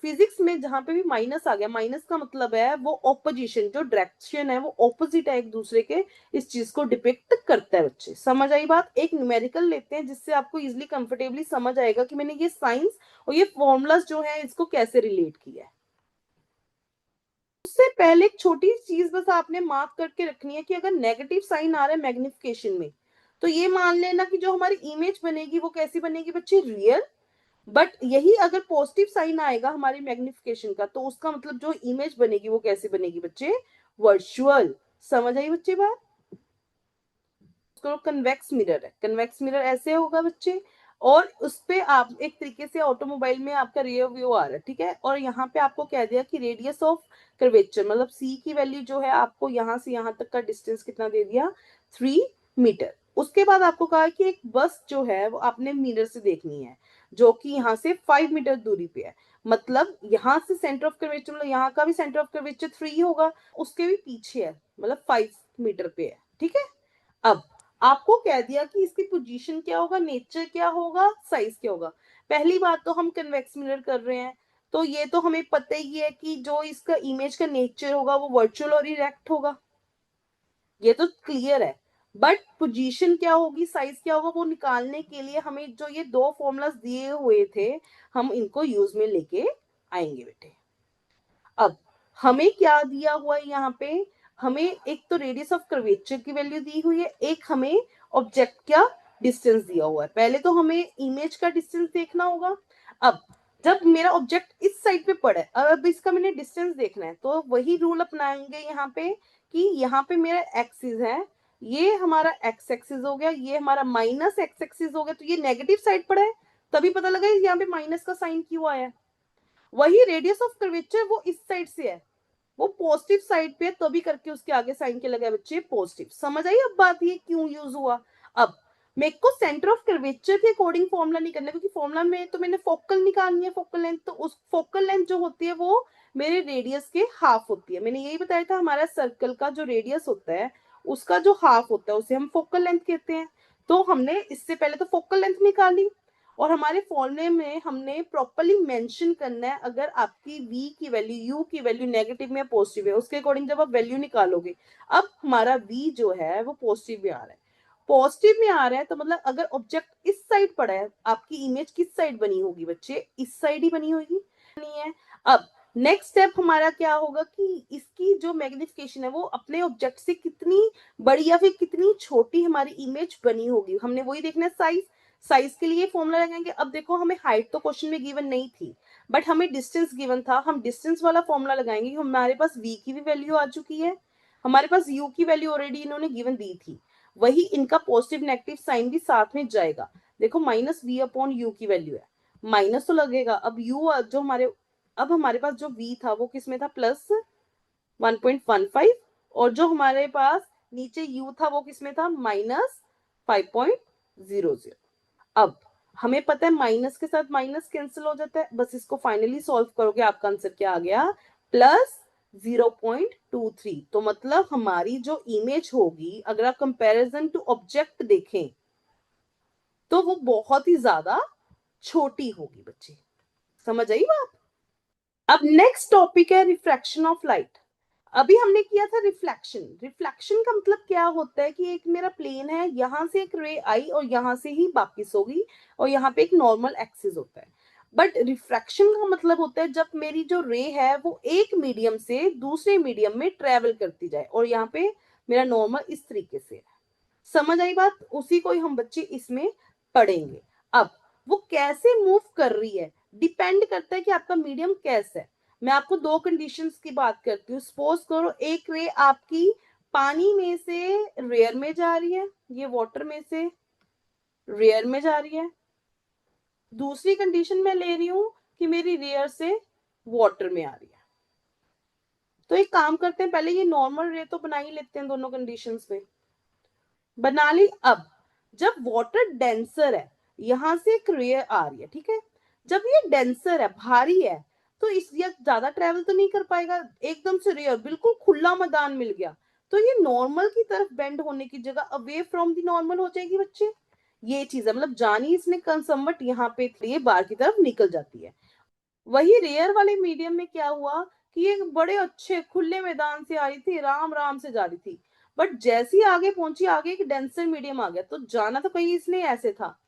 फिजिक्स में जहां पे भी माइनस आ गया, माइनस का मतलब है वो ऑपोजिशन, जो डायरेक्शन है वो ऑपोजिट है एक दूसरे के, इस चीज को डिपिक्ट करता है बच्चे। समझ आई बात? एक न्यूमेरिकल लेते हैं जिससे आपको इजिली कंफर्टेबली समझ आएगा कि मैंने ये साइंस और ये फॉर्मूलाज जो है इसको कैसे रिलेट किया है। उससे पहले एक छोटी चीज बस आपने मार्क करके रखनी है कि अगर नेगेटिव साइन आ रहा है मैग्निफिकेशन में, तो ये मान लेना कि जो हमारी इमेज बनेगी वो कैसी बनेगी बच्चे, रियल। बट यही अगर पॉजिटिव साइन आएगा हमारी मैग्निफिकेशन का, तो उसका मतलब जो इमेज बनेगी वो कैसी बनेगी बच्चे, वर्चुअल। समझ आई बच्चे बात? उसको कन्वेक्स मिरर है, कन्वेक्स मिरर ऐसे होगा बच्चे, और उस पे आप एक तरीके से ऑटोमोबाइल में आपका रियर व्यू आ रहा है, ठीक है, और यहाँ पे आपको कह दिया कि रेडियस ऑफ कर्वेचर मतलब सी की वैल्यू जो है आपको यहाँ से यहाँ तक का डिस्टेंस कितना दे दिया, 3 मीटर। उसके बाद आपको कहा कि एक बस जो है वो आपने मिरर से देखनी है, जो कि यहाँ से 5 मीटर दूरी पे है। मतलब यहाँ से सेंटर ऑफ कर्वेचर, मतलब यहाँ का भी सेंटर ऑफ कर्वेचर 3 होगा, उसके भी पीछे है, मतलब 5 मीटर पे है, ठीक है। अब आपको कह दिया कि इसकी पोजीशन क्या होगा, नेचर क्या होगा, साइज क्या होगा। पहली बात तो हम कन्वेक्स मिरर कर रहे हैं, तो ये तो हमें पता ही है कि जो इसका इमेज का नेचर होगा वो वर्चुअल और इरेक्ट होगा, ये तो क्लियर है। बट पोजीशन क्या होगी, साइज क्या होगा, वो निकालने के लिए हमें जो ये दो फॉर्मूलाज दिए हुए थे, हम इनको यूज में लेके आएंगे बेटे। अब हमें क्या दिया हुआ है यहाँ पे, हमें एक तो रेडियस ऑफ कर्वेचर की वैल्यू दी हुई है, एक हमें ऑब्जेक्ट का डिस्टेंस दिया हुआ है। पहले तो हमें इमेज का डिस्टेंस देखना होगा। अब जब मेरा ऑब्जेक्ट इस साइड पे पड़ा है, अब इसका मैंने डिस्टेंस देखना है, तो वही रूल अपनाएंगे यहाँ पे कि यहाँ पे मेरा एक्सिस है, ये हमारा एक्स एक्सिस हो गया, ये हमारा माइनस एक्स एक्सिस हो गया, तो ये नेगेटिव साइड पड़ा है, तभी पता लगा यहाँ पे माइनस का साइन क्यों आया। वही रेडियस ऑफ कर्वेचर वो इस साइड से है, वो पॉजिटिव साइड पे, तभी करके उसके आगे साइन के लगा बच्चे पॉजिटिव। समझ आई अब बात ये क्यों यूज हुआ। अब मेरे को सेंटर ऑफ कर्वेचर के अकॉर्डिंग फॉर्मूला नहीं करना, क्योंकि फॉर्मूला में तो मैंने फोकल निकालनी है, फोकल लेंथ, तो उस फोकल लेंथ जो होती है वो मेरे रेडियस के हाफ होती है। मैंने यही बताया था हमारा सर्कल का जो रेडियस होता है उसका जो हाफ होता है उसे हम फोकल लेंथ कहते हैं। तो हमने इससे पहले तो फोकल लेंथ निकाली, और हमारे फॉर्मूले में हमने प्रॉपर्ली मेंशन करना है, अगर आपकी v की वैल्यू, u की वैल्यू नेगेटिव में पॉजिटिव है, उसके अकॉर्डिंग जब आप वैल्यू निकालोगे। अब हमारा v जो है वो पॉजिटिव में आ रहा है, पॉजिटिव में आ रहा है, तो मतलब अगर ऑब्जेक्ट इस साइड पड़ा है, आपकी इमेज किस साइड बनी होगी बच्चे, इस साइड ही बनी होगी, नहीं है। अब नेक्स्ट स्टेप हमारा क्या होगा कि इसकी जो मैग्निफिकेशन है वो अपने ऑब्जेक्ट से कितनी बड़ी या फिर कितनी छोटी हमारी इमेज बनी होगी, हमने वही देखना है। साइज, साइज के लिए फॉर्मूला लगाएंगे। अब देखो हमें हाइट तो क्वेश्चन में गिवन नहीं थी, बट हमें डिस्टेंस गिवन था, हम डिस्टेंस वाला फॉर्मूला लगाएंगे। हमारे पास v की भी वैल्यू आ चुकी है, हमारे पास u की वैल्यू ऑलरेडी इन्होंने गिवन दी थी, वही इनका पॉजिटिव नेगेटिव साइन भी साथ में जाएगा। देखो माइनस v अपॉन यू की वैल्यू है, माइनस तो लगेगा। अब u जो हमारे, अब हमारे पास जो v था वो किस में था, प्लस 1.15, और जो हमारे पास नीचे u था वो किस में था, माइनस 5.00। अब हमें पता है माइनस के साथ माइनस कैंसिल हो जाता है, बस इसको फाइनली सॉल्व करोगे आपका आंसर क्या आ गया, प्लस 0.23। तो मतलब हमारी जो इमेज होगी, अगर आप कंपैरिजन टू ऑब्जेक्ट देखें तो वो बहुत ही ज्यादा छोटी होगी बच्चे। समझ आई बात? अब नेक्स्ट टॉपिक है रिफ्रैक्शन ऑफ लाइट। अभी हमने किया था रिफ्लेक्शन। रिफ्लेक्शन का मतलब क्या होता है कि एक मेरा प्लेन है, यहां से एक रे आई और यहां से ही वापिस होगी, और यहाँ पे एक नॉर्मल एक्सिस होता है। बट रिफ्रैक्शन का मतलब होता है जब मेरी जो रे है वो एक मीडियम से दूसरे मीडियम में ट्रेवल करती जाए, और यहाँ पे मेरा नॉर्मल इस तरीके से है। समझ आई बात? उसी को ही हम बच्चे इसमें पढ़ेंगे। अब वो कैसे मूव कर रही है डिपेंड करता है कि आपका मीडियम कैसा है। मैं आपको दो कंडीशंस की बात करती हूँ। सपोज करो एक रे आपकी पानी में से रेयर में जा रही है, ये वाटर में से रेयर में जा रही है। दूसरी कंडीशन मैं ले रही हूं कि मेरी रेयर से वाटर में आ रही है। तो एक काम करते हैं, पहले ये नॉर्मल रे तो बना ही लेते हैं दोनों कंडीशंस में, बना ली। अब जब वाटर डेंसर है, यहां से एक रेयर आ रही है, ठीक है, जब ये डेंसर है, भारी है, तो इस ये ज्यादा ट्रेवल तो नहीं कर पाएगा, एकदम से रेयर बिल्कुल खुला मैदान मिल गया, तो ये नॉर्मल की तरफ बेंड होने की जगह अवे फ्रॉम दी नॉर्मल हो जाएगी बच्चे। ये चीज है, मतलब जानी इसने कंसमट यहाँ पे ये बार की तरफ निकल जाती है। वही रेयर वाले मीडियम में क्या हुआ कि ये बड़े अच्छे खुले मैदान से आ रही थी, राम राम से जा रही थी, बट जैसे ही आगे पहुंची, आगे एक डेंसर मीडियम आ गया, तो जाना तो कहीं इसने ऐसे था,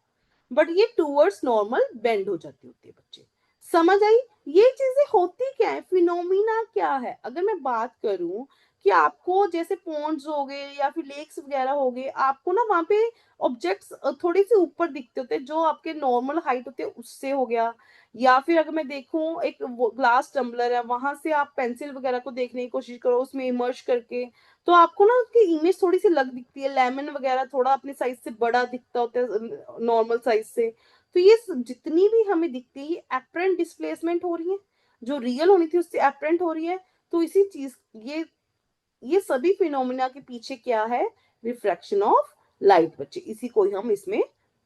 बट ये टूवर्ड्स नॉर्मल बेंड हो जाती होती है बच्चे। समझ आई? ये चीजें होती क्या है, फिनोमिना क्या है? अगर मैं बात करूं कि आपको जैसे पॉन्ड्स हो गए या फिर लेक्स वगैरह हो गए, आपको ना वहां पे ऑब्जेक्ट्स थोड़ी सी ऊपर दिखते होते हैं, जो आपके नॉर्मल हाइट होते हैं उससे हो गया। या फिर अगर मैं देखूं एक ग्लास टम्बलर है, वहां से आप पेंसिल वगैरह को देखने की कोशिश करो उसमें इमर्ज करके, तो आपको ना उसकी इमेज थोड़ी सी अलग दिखती है। लेमन वगैरह थोड़ा अपने साइज से बड़ा दिखता होता है नॉर्मल साइज से। तो ये जितनी भी हमें दिखती है, ये एपरेंट डिस्प्लेसमेंट हो रही है, जो रियल होनी थी उससे एपरेंट हो रही है। तो इसी चीज ये सभी फिनोमिना के पीछे क्या है? रिफ्रैक्शन ऑफ लाइट बच्चे, इसी को ही हम इसमें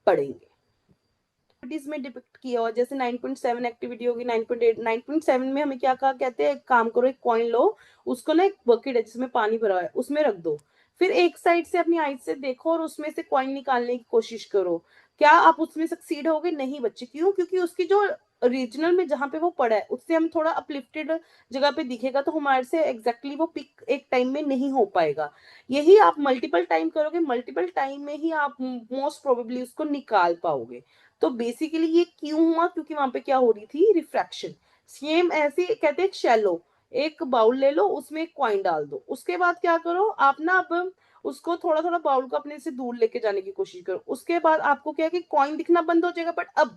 पढ़ेंगे। एक्टिविटीज में डिपिक्ट किया हुआ, जैसे 9.7 एक्टिविटी होगी, 9.8, 9.7 में हमें क्या कहा, कहते हैं एक काम करो, एक कॉइन लो, उसको ना एक बकेट है जिसमें पानी भरा है उसमें रख दो, फिर एक साइड से अपनी आईज से देखो और उसमें से कॉइन निकालने की कोशिश करो। क्या आप उसमें सक्सीड होगे? नहीं बच्चे। क्यों? क्योंकि उसकी जो ओरिजिनल में जहां पे वो पड़ा है उससे हम थोड़ा अपलिफ्टेड जगह पे दिखेगा, तो हमारे से एग्जैक्टली वो पिक एक टाइम में नहीं हो पाएगा। यही आप मल्टीपल टाइम करोगे, मल्टीपल टाइम में ही आप मोस्ट प्रोबेबली उसको निकाल पाओगे। तो बेसिकली ये क्यों हुआ? क्योंकि वहां पे क्या हो रही थी? रिफ्रैक्शन। सेम ऐसे कहते हैं शैलो, एक बाउल ले लो उसमें एक कॉइन डाल दो, उसके बाद क्या करो आप ना, अब उसको थोड़ा थोड़ा बाउल को अपने से दूर लेके जाने की कोशिश करो, उसके बाद आपको क्या है कि कॉइन दिखना बंद हो जाएगा, बट अब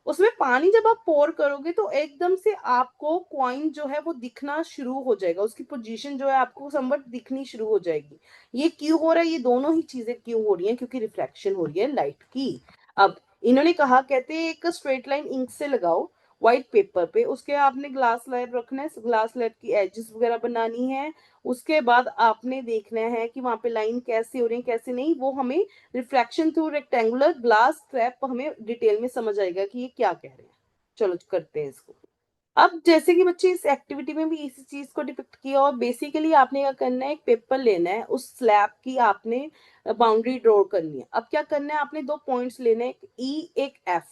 उसमें पानी जब आप पोर करोगे तो एकदम से आपको कॉइन जो है वो दिखना शुरू हो जाएगा, उसकी पोजीशन जो है आपको समवट दिखनी शुरू हो जाएगी। ये क्यों हो रहा है? ये दोनों ही चीजें क्यों हो रही हैं? क्योंकि रिफ्लेक्शन हो रही है लाइट की। अब इन्होंने कहा, कहते हैं एक स्ट्रेट लाइन इंक से लगाओ व्हाइट पेपर पे, उसके आपने ग्लास स्लैब रखना है, ग्लास स्लैब की एजेस वगैरह बनानी है, उसके बाद आपने देखना है कि वहां पे लाइन कैसे हो रही है कैसे नहीं, वो हमें reflection through rectangular glass slab हमें डिटेल में समझ आएगा कि ये क्या कह रहे हैं। चलो करते हैं इसको। अब जैसे कि बच्चे इस एक्टिविटी में भी इसी चीज को डिपिक्ट किया, और बेसिकली आपने क्या करना है, एक पेपर लेना है, उस स्लैब की आपने बाउंड्री ड्रॉ करनी है। अब क्या करना है, आपने दो पॉइंट्स लेने हैं, एक ई एक एफ,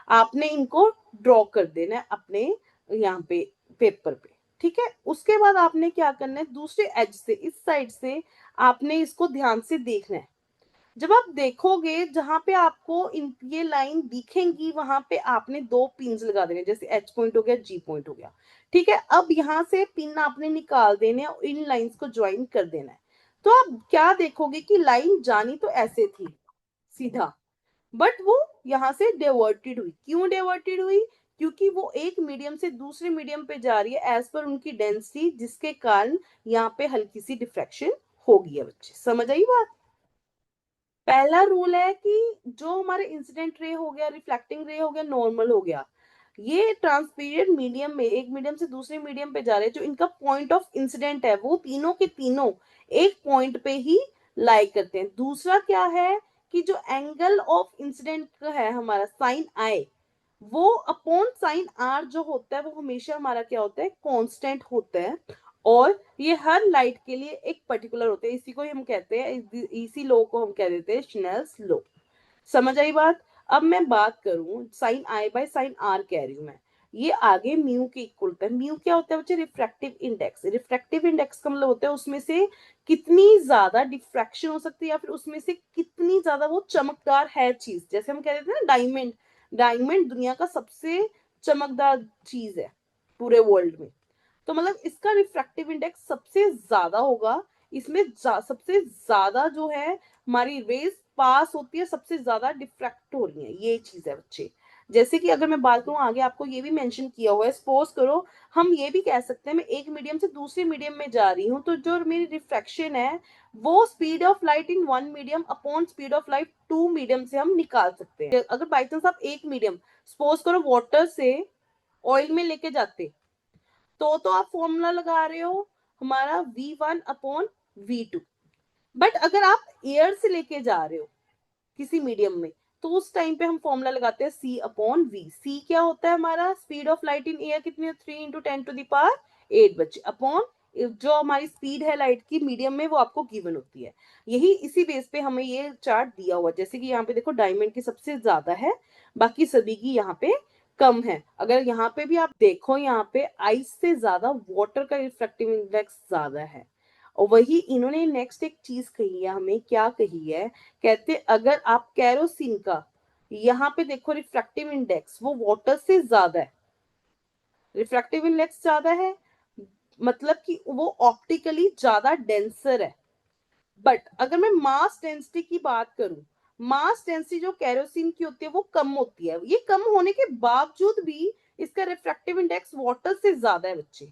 आपने इनको ड्रॉ कर देना है अपने यहाँ पे पेपर पे। ठीक है, उसके बाद आपने क्या करना है, दूसरे एज से इस साइड से आपने इसको ध्यान से देखना है। जब आप देखोगे जहां पे आपको ये लाइन दिखेंगी, वहां पे आपने दो पिन लगा देने, जैसे एच पॉइंट हो गया, जी पॉइंट हो गया। ठीक है, अब यहाँ से पिन आपने निकाल देने और इन लाइंस को ज्वाइन कर देना है। तो आप क्या देखोगे कि लाइन जानी तो ऐसे थी सीधा, बट वो यहाँ से डाइवर्टेड हुई। क्यों डाइवर्टेड हुई? क्योंकि वो एक मीडियम से दूसरे मीडियम पे जा रही है एज पर उनकी डेंसिटी, जिसके कारण यहाँ पे हल्की सी डिफ्रैक्शन होगी है बच्चे। समझ आई बात? पहला रूल है कि जो हमारे इंसिडेंट रे हो गया, रिफ्लेक्टिंग रे हो गया, नॉर्मल हो गया, ये ट्रांसपीरियड मीडियम में एक मीडियम से दूसरे मीडियम पे जा रहे हैं, जो इनका पॉइंट ऑफ इंसिडेंट है वो तीनों के तीनों एक पॉइंट पे ही लाई करते हैं। दूसरा क्या है कि जो एंगल ऑफ इंसिडेंट है हमारा साइन आई, वो अपॉन साइन आर जो होता है वो हमेशा हमारा क्या होता है, कांस्टेंट होता है। और ये हर लाइट के लिए एक पर्टिकुलर होता है, इसी को ही हम कहते हैं, इसी लॉ को हम कह देते हैं स्नेल्स लॉ। समझ आई बात? अब मैं बात करूं sine I by sine R कह रही हूं मैं, ये आगे म्यू के इक्वल होता है। म्यू क्या होता है बच्चे? Refractive index. रिफ्रैक्टिव इंडेक्स का मतलब होता है उसमें से कितनी ज्यादा डिफ्रैक्शन हो सकती है, या फिर उसमें से कितनी ज्यादा वो चमकदार है चीज। जैसे हम कह देते हैं ना डायमंड, डायमंड दुनिया का सबसे चमकदार चीज है पूरे वर्ल्ड में, तो मतलब इसका रिफ्रैक्टिव इंडेक्स सबसे ज्यादा होगा। इसमें सबसे ज्यादा जो है हमारी रेज पास होती है, सबसे ज्यादा डिफ्रैक्ट हो रही है, ये चीज है बच्चे। जैसे कि अगर मैं बात करूं आगे, आपको ये भी मेंशन किया हुआ है, सपोज करो हम ये भी कह सकते हैं मैं एक मीडियम से दूसरे मीडियम में जा रही हूँ, तो जो मेरी रिफ्रैक्शन है वो speed of light in one medium upon speed of light two medium से हम निकाल सकते हैं। अगर बाई चांस आप एक मीडियम सपोज करो वाटर से ऑयल में लेके जाते, तो आप फॉर्मूला लगा रहे हो हमारा V1/V2, बट अगर आप एयर से लेके जा रहे हो किसी मीडियम में, तो उस टाइम पे हम फॉर्मूला लगाते हैं C/V। सी क्या होता है हमारा? Speed of light in air कितनी है? 3 × 10⁸ बच्चे, अपॉन जो हमारी स्पीड है लाइट की मीडियम में वो आपको गिवन होती है। यही इसी बेस पे हमें ये चार्ट दिया हुआ, जैसे कि यहाँ पे देखो डायमंड की सबसे ज्यादा है, बाकी सभी की यहाँ पे कम है। अगर यहाँ पे भी आप देखो, यहाँ पे आइस से ज्यादा वाटर का रिफ्रैक्टिव इंडेक्स ज्यादा है। और वही इन्होंने नेक्स्ट एक चीज कही है हमें, क्या कही है, कहते अगर आप कैरोसिन का यहाँ पे देखो रिफ्रैक्टिव इंडेक्स वो वाटर से ज्यादा है, रिफ्रैक्टिव इंडेक्स ज्यादा है, मतलब कि वो ऑप्टिकली ज्यादा डेंसर है। बट अगर मैं मास डेंसिटी की बात करूं, मास डेंसिटी जो कैरोसिन की होती है वो कम होती है, ये कम होने के बावजूद भी इसका रिफ्रैक्टिव इंडेक्स वाटर से ज्यादा है बच्चे।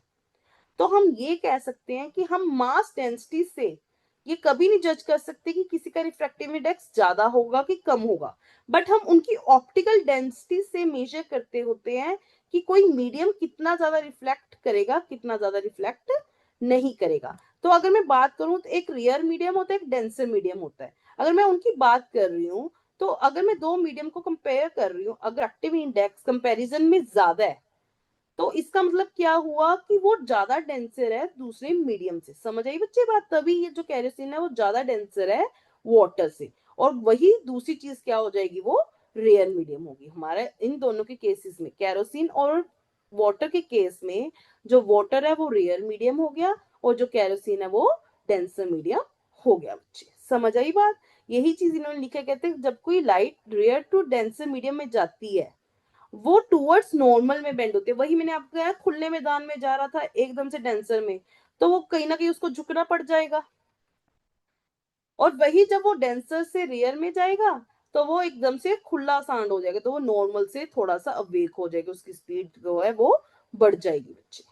तो हम ये कह सकते हैं कि हम मास डेंसिटी से ये कभी नहीं जज कर सकते कि किसी का रिफ्रैक्टिव इंडेक्स ज्यादा होगा कि कम होगा, बट हम उनकी ऑप्टिकल डेंसिटी से मेजर करते होते हैं कि कोई मीडियम कितना ज्यादा रिफ्लेक्ट करेगा, कितना ज्यादा रिफ्लेक्ट नहीं करेगा। तो अगर मैं बात करूं तो एक रियर मीडियम होता है, एक डेंसर मीडियम होता है। अगर मैं उनकी बात कर रही हूँ, तो अगर मैं दो मीडियम को कंपेयर कर रही हूँ, अगर एक्टिव इंडेक्स कंपैरिजन में ज्यादा है, तो इसका मतलब क्या हुआ कि वो ज्यादा डेंसर है दूसरे मीडियम से। समझ आई बच्चे बात? तभी ये जो कैरोसिन है वो ज्यादा डेंसर है वाटर से। और वही दूसरी चीज क्या हो जाएगी, वो रेयर मीडियम होगी। हमारे इन दोनों के केसेस में, कैरोसिन और वाटर के केस में, जो वाटर है वो रेयर मीडियम हो गया और जो कैरोसिन है वो डेंसर मीडियम हो गया। बच्चे समझ आई बात? यही चीज इन्होंने लिखा, कहते हैं जब कोई light rare to denser medium में जाती है वो टूवर्ड्स नॉर्मल में बेंड होते हैं। वही मैंने आपको कहा, खुले मैदान में जा रहा था एकदम से डेंसर में, तो वो कहीं ना कहीं उसको झुकना पड़ जाएगा। और वही जब वो डेंसर से रेयर में जाएगा तो वो एकदम से खुला सांड हो जाएगा, तो वो नॉर्मल से थोड़ा सा अवेक हो जाएगा, उसकी स्पीड जो है वो बढ़ जाएगी बच्चे।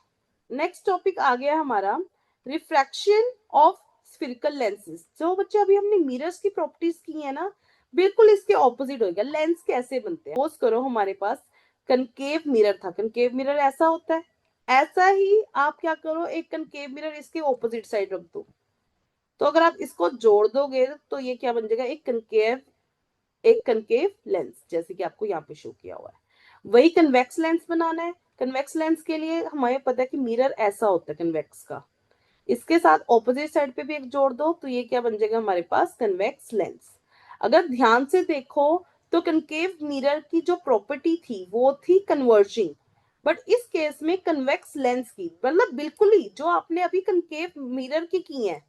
नेक्स्ट टॉपिक आ गया हमारा रिफ्रैक्शन ऑफ स्फेरिकल लेंसेज। जो बच्चे अभी हमने मिरर्स की प्रॉपर्टीज की है ना, बिल्कुल इसके ऑपोजिट हो गया। लेंस कैसे बनते हैं, सपोज करो हमारे पास कनकेव मिरर था, कनकेव मिरर ऐसा होता है, ऐसा ही आप क्या करो, एक कनकेव मिरर इसके ऑपोजिट साइड रख दो, तो अगर आप इसको जोड़ दोगे तो ये क्या बन जाएगा, एक कनकेव लेंस, जैसे कि आपको यहाँ पे शो किया हुआ है। वही कन्वेक्स लेंस बनाना है। कन्वेक्स लेंस के लिए हमें पता है कि मिरर ऐसा होता है कन्वेक्स का, इसके साथ ऑपोजिट साइड पे भी एक जोड़ दो तो ये क्या बन जाएगा हमारे पास, कन्वेक्स लेंस। अगर ध्यान से देखो तो कनकेव मिरर की जो प्रॉपर्टी थी वो थी कन्वर्जिंग, बट इस केस में कन्वेक्स लेंस की, मतलब बिल्कुल ही जो आपने अभी कनकेव मिरर की है,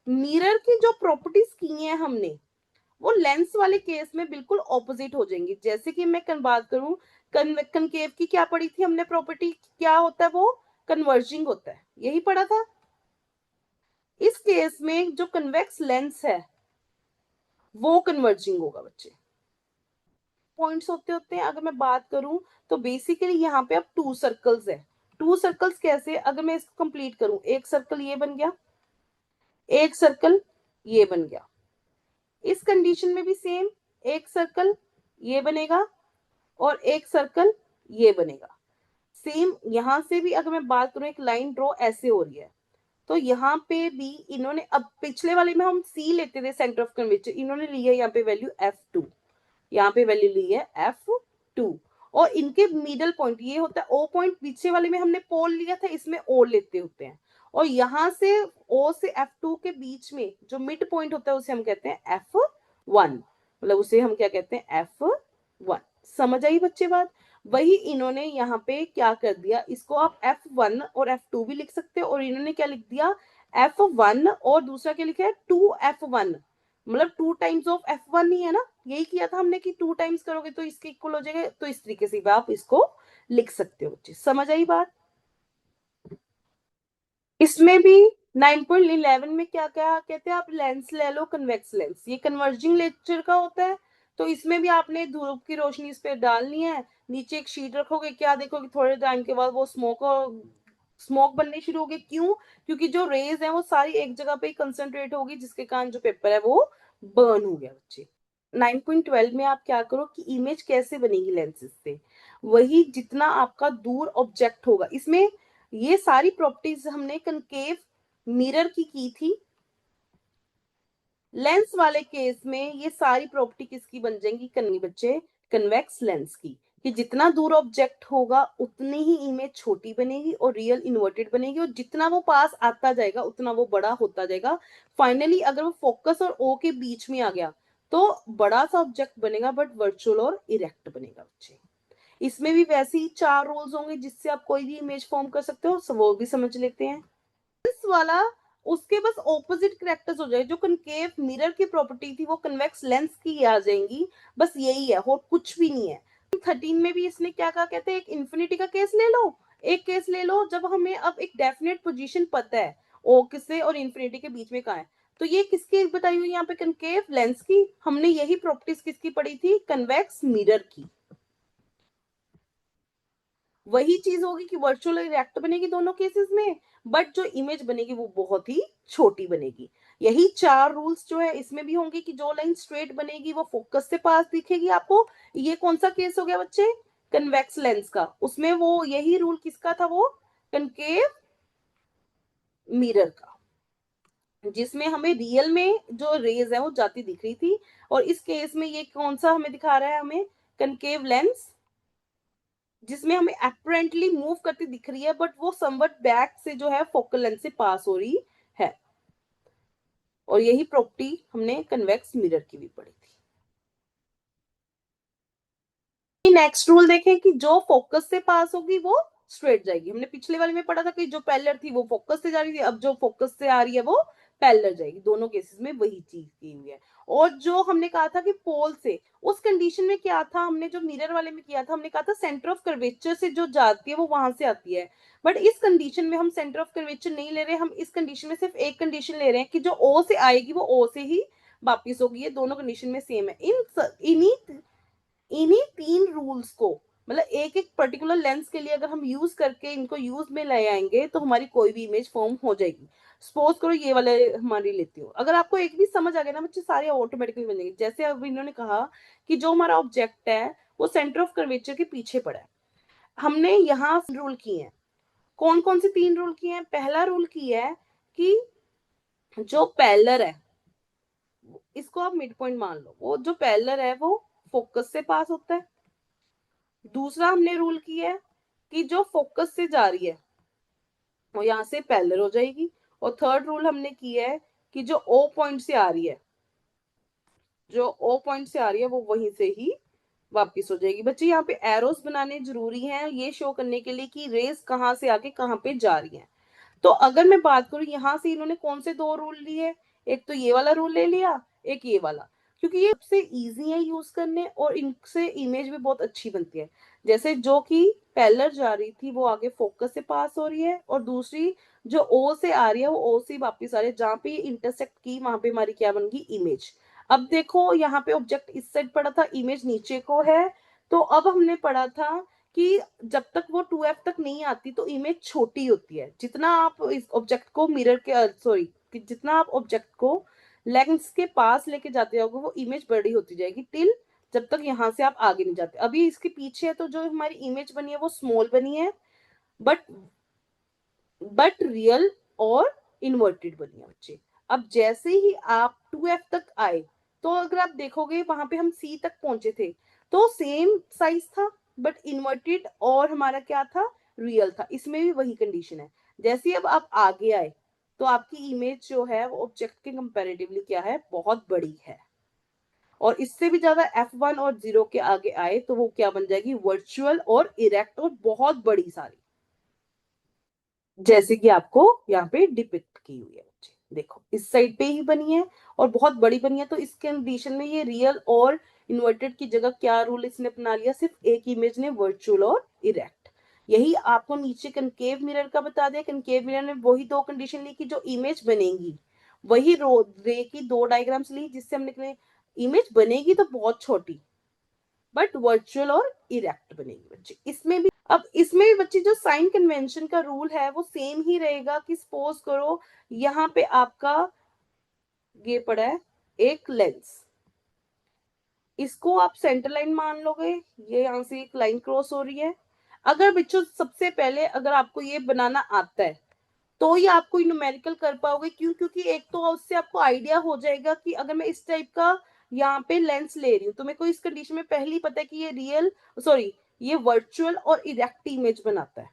मिरर की जो प्रॉपर्टीज की हैं हमने, वो लेंस वाले केस में बिल्कुल ऑपोजिट हो जाएंगी। जैसे कि मैं बात करूं, कनकेव की क्या पढ़ी थी हमने प्रॉपर्टी, क्या होता है वो, कन्वर्जिंग होता है, यही पढ़ा था। इस केस में जो कन्वेक्स लेंस है वो कन्वर्जिंग होगा बच्चे। पॉइंट्स होते होते हैं, अगर मैं बात करूं तो बेसिकली यहाँ पे अब टू सर्कल्स है। टू सर्कल्स कैसे, अगर मैं इसको कंप्लीट करूं, एक सर्कल ये बन गया, एक सर्कल ये बन गया, इस कंडीशन में भी सेम, एक सर्कल ये बनेगा और एक सर्कल ये बनेगा। सेम यहां से भी अगर मैं बात करूं, एक लाइन ड्रॉ ऐसे हो रही है, तो यहाँ पे भी इन्होंने, अब पिछले वाले में हम सी लेते थे सेंटर ऑफ कर्वेचर, इन्होंने लिया यहाँ पे वैल्यू F2, यहाँ पे वैल्यू ली है F2, और इनके मिडल पॉइंट ये होता है O पॉइंट, पीछे वाले में हमने पोल लिया था, इसमें O लेते होते हैं, और यहाँ से O से F2 के बीच में जो मिड पॉइंट होता है उसे हम कहते हैं F1, मतलब उसे हम क्या कहते हैं, F1। समझ आई बच्चे बात? वही इन्होंने यहाँ पे क्या कर दिया, इसको आप F1 और F2 भी लिख सकते हो, और इन्होंने क्या लिख दिया, F1 और दूसरा क्या लिखा है 2F1, मतलब 2 टाइम्स ऑफ F1 ही है ना, यही किया था हमने कि 2 टाइम्स करोगे तो इसके इक्वल हो जाएगा, तो इस तरीके से भी आप इसको लिख सकते हो बच्चे। समझ आई बात? इसमें भी 9.11 में क्या क्या कहते हैं, आप लेंस ले लो, कन्वेक्स लेंस, ये कन्वर्जिंग नेचर का होता है, तो इसमें भी आपने धूप की रोशनी इस पे डालनी है, नीचे एक शीट रखोगे, क्या देखोगे थोड़े टाइम के बाद वो स्मोक बनने शुरू होगी। क्यों? क्योंकि जो रेज है वो सारी एक जगह पे कंसंट्रेट होगी, जिसके कारण जो पेपर है वो बर्न हो गया बच्चे। 9.12 में आप क्या करो कि इमेज कैसे बनेगी लेंसेज से, वही जितना आपका दूर ऑब्जेक्ट होगा, इसमें ये सारी प्रॉपर्टीज हमने कनकेव मिरर की थी। लेंस वाले केस में ये सारी प्रॉपर्टी किसकी बन जाएंगी, कन्नी बच्चे, कन्वेक्स लेंस की, कि जितना दूर ऑब्जेक्ट होगा उतनी ही इमेज छोटी बनेगी और रियल इन्वर्टेड बनेगी, और जितना वो पास आता जाएगा उतना वो बड़ा होता जाएगा। फाइनली अगर वो फोकस और ओ के बीच में आ गया तो बड़ा सा ऑब्जेक्ट बनेगा, बट वर्चुअल और इरेक्ट बनेगा बच्चे। इसमें भी वैसे ही 4 रूल्स होंगे जिससे आप कोई भी इमेज फॉर्म कर सकते हो, so वो भी समझ लेते हैं। इस वाला उसके बस ऑपोजिट करेक्टर्स हो जाए, जो कनकेव मिरर की प्रॉपर्टी थी वो कन्वेक्स लेंस की आ जाएंगी, बस यही है और कुछ भी नहीं है। 13 में भी इसने क्या कहा, कहते हैं एक इन्फिनिटी का केस ले लो, एक केस ले लो जब हमें अब एक डेफिनेट पोजीशन पता है ओ किससे और इन्फिनिटी के बीच में कहाँ है, तो ये किसकी बताई हुई यहाँ पे, कनकेव लेंस की। हमने यही प्रॉपर्टीज किसकी पढ़ी थी, कन्वेक्स मिरर की। वही चीज होगी कि वर्चुअल रिएक्ट बनेगी दोनों केसेस में, बट जो इमेज बनेगी वो बहुत ही छोटी बनेगी। यही 4 रूल्स जो है इसमें भी होंगे कि जो लाइन स्ट्रेट बनेगी वो फोकस से पास दिखेगी आपको। ये कौन सा केस हो गया बच्चे, कन्वेक्स लेंस का, उसमें वो यही रूल किसका था, वो कनकेव मिरर का, जिसमें हमें रियल में जो रेज है वो जाती दिख रही थी। और इस केस में ये कौन सा हमें दिखा रहा है, हमें कनकेव लेंस, जिसमें हमें अपरेंटली मूव करती दिख रही है बट वो समवट बैक से जो है फोकल लेंथ से पास हो रही है। और यही प्रॉपर्टी हमने कन्वेक्स मिरर की भी पढ़ी थी। नेक्स्ट रूल देखें कि जो फोकस से पास होगी वो स्ट्रेट जाएगी। हमने पिछले वाले में पढ़ा था कि जो पैरेलल थी वो फोकस से जा रही थी, अब जो फोकस से आ रही है वो पैरेलल जाएगी। दोनों केसेस में वही चीज की हुई है। और जो हमने कहा था कि पोल से, उस कंडीशन में क्या था, हमने जो मिरर वाले में किया था, हमने कहा था सेंटर ऑफ कर्वेचर से जो जाती है वो वहां से आती है। बट इस कंडीशन में हम सेंटर ऑफ कर्वेचर नहीं ले रहे, हम इस कंडीशन में सिर्फ एक कंडीशन ले रहे हैं कि जो ओ से आएगी वो ओ से ही वापिस होगी। ये दोनों कंडीशन में सेम है। इन्हीं इन्हीं 3 रूल्स को, मतलब एक एक पर्टिकुलर लेंस के लिए अगर हम यूज करके इनको यूज में ले आएंगे तो हमारी कोई भी इमेज फॉर्म हो जाएगी। सपोज करो ये वाले हमारी लेती हूँ, अगर आपको एक भी समझ आ गया ना बच्चे, सारे ऑटोमेटिकली बन जाएंगे। जैसे अब इन्होंने कहा कि जो हमारा ऑब्जेक्ट है वो सेंटर ऑफ कर्वेचर के पीछे पड़ा है। हमने यहाँ रूल किए हैं, कौन कौन से 3 रूल किए हैं। पहला रूल किया है कि जो पैरेलल है, इसको आप मिड पॉइंट मान लो, वो जो पैरेलल है वो फोकस से पास होता है। दूसरा हमने रूल किया है कि जो फोकस से जा रही है वो यहाँ से पैरेलल हो जाएगी। और थर्ड रूल हमने किया है कि जो ओ पॉइंट से आ रही है, जो ओ पॉइंट से आ रही है वो वहीं से ही वापिस हो जाएगी। बच्चे यहाँ पे एरोस बनाने जरूरी हैं ये शो करने के लिए कि रेस कहाँ से आके कहाँ पे जा रही है। तो अगर मैं बात करूं यहाँ से इन्होंने कौन से 2 रूल लिए, एक तो ये वाला रूल ले लिया, एक ये वाला, क्योंकि ये सबसे इजी है यूज करने और इनसे इमेज भी बहुत अच्छी बनती है। जैसे जो कि पैरेलल जा रही थी वो आगे फोकस से पास हो रही है, और दूसरी जो ओ से आ रही है वो ओ से वापिस आ रही है, जहां पे इंटरसेक्ट की वहां पे हमारी क्या बन गई, इमेज। अब देखो यहाँ पे ऑब्जेक्ट इस साइड पड़ा था, इमेज नीचे को है। तो अब हमने पढ़ा था कि जब तक वो 2f तक नहीं आती तो इमेज छोटी होती है। जितना आप इस ऑब्जेक्ट को मिरर के सॉरी जितना आप ऑब्जेक्ट को लेंस के पास लेके जाते जाओगे वो इमेज बड़ी होती जाएगी, टिल जब तक यहाँ से आप आगे नहीं जाते। अभी इसके पीछे है तो जो हमारी इमेज बनी है वो स्मॉल बनी है, बट रियल और इन्वर्टेड बनी है बच्चे। अब जैसे ही आप 2f तक आए तो अगर आप देखोगे वहां पे हम c तक पहुंचे थे तो सेम साइज था, बट इन्वर्टेड और हमारा क्या था, रियल था। इसमें भी वही कंडीशन है। जैसे अब आप आगे आए तो आपकी इमेज जो है वो ऑब्जेक्ट के कंपैरेटिवली क्या है, बहुत बड़ी है। और इससे भी ज्यादा f1 और 0 के आगे आए तो वो क्या बन जाएगी, वर्चुअल और इरेक्ट और बहुत बड़ी सारी, जैसे कि आपको यहाँ पे डिपिक्ट की हुई है बच्चे। देखो इस साइड पे ही बनी है और बहुत बड़ी बनी है, तो इस कंडीशन में ये रियल और इन्वर्टेड की जगह क्या रूल इसने अपना लिया, सिर्फ एक इमेज ने, वर्चुअल और इरेक्ट। यही आपको नीचे कनकेव मिरर का बता दिया। कनकेव मिरर ने वही 2 कंडीशन ली कि जो इमेज बनेगी वही रे की 2 डायग्राम्स ली, जिससे हमने इमेज बनेगी तो बहुत छोटी, बट वर्चुअल और इरेक्ट बनेगी बच्चे। इसमें भी अब इसमें भी बच्चे जो साइन कन्वेंशन का रूल है वो सेम ही रहेगा कि सपोज करो यहाँ पे आपका ये पड़ा है एक लेंस, इसको आप सेंटर लाइन मान लोगे, ये यहाँ से एक लाइन क्रॉस हो रही है। अगर बच्चों सबसे पहले अगर आपको ये बनाना आता है तो ही आपको न्यूमेरिकल कर पाओगे। क्यों, क्योंकि एक तो उससे आपको आइडिया हो जाएगा कि अगर मैं इस टाइप का यहाँ पे लेंस ले रही हूँ तो मेरे को इस कंडीशन में पहले ही पता है कि ये रियल सॉरी ये वर्चुअल और इरेक्ट इमेज बनाता है।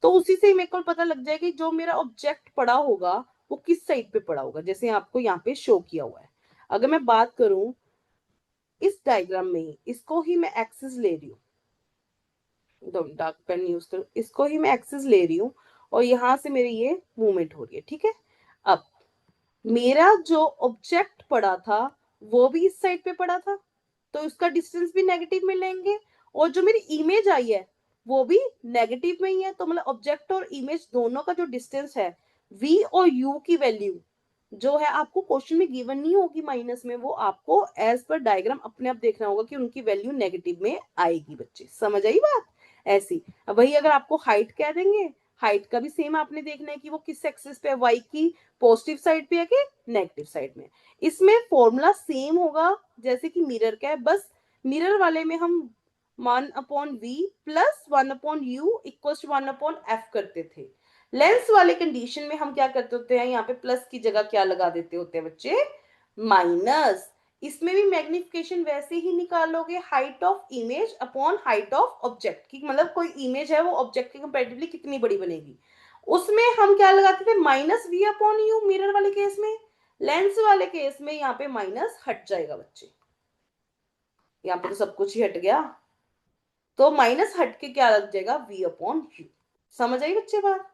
तो उसी से मेरे को पता लग जाएगा कि जो मेरा ऑब्जेक्ट पड़ा होगा वो किस साइड पे पड़ा होगा, जैसे आपको यहाँ पे शो किया हुआ है। अगर मैं बात करूं इस डायग्राम में ही, इसको ही मैं एक्सिस ले रही हूँ, डार्क पेन यूज करो, इसको ही मैं एक्सेस ले रही हूँ और यहाँ से मेरी ये मूवमेंट हो रही है, ठीक है। अब मेरा जो ऑब्जेक्ट पड़ा था वो भी इस साइड पे पड़ा था, तो उसका डिस्टेंस भी नेगेटिव में लेंगे, और जो मेरी इमेज आई है वो भी नेगेटिव में ही है, तो मतलब ऑब्जेक्ट और इमेज दोनों का जो डिस्टेंस है, v और u की वैल्यू जो है आपको क्वेश्चन में गिवन नहीं होगी माइनस में, वो आपको एज पर डायग्राम अपने आप देखना होगा कि उनकी वैल्यू नेगेटिव में आएगी। बच्चे समझ आई बात? ऐसी अब वही अगर आपको हाइट कह देंगे, हाइट का भी सेम आपने देखना है कि वो किस एक्सिस पे है, y की पॉजिटिव साइड पे है कि नेगेटिव साइड में। इसमें फॉर्मूला सेम होगा जैसे कि मिरर का है, बस मिरर वाले में हम 1/v plus 1/u equal to 1/f करते थे। लेंस वाले कंडीशन में हम क्या करते होते हैं, यहाँ पे प्लस की जगह क्या लगा देते होते हैं बच्चे, माइनस। इसमें भी मैग्निफिकेशन वैसे ही निकालोगे, height of image upon height of object की, मतलब कोई इमेज है वो ऑब्जेक्ट के कंपैरेटिवली कितनी बड़ी बनेगी, उसमें हम क्या लगाते थे, minus V upon U mirror वाले केस में। लेंस वाले केस में यहाँ पे माइनस हट जाएगा बच्चे, यहाँ पे तो सब कुछ ही हट गया, तो माइनस हट के क्या लग जाएगा, v अपॉन यू। समझ आई बच्चे बात?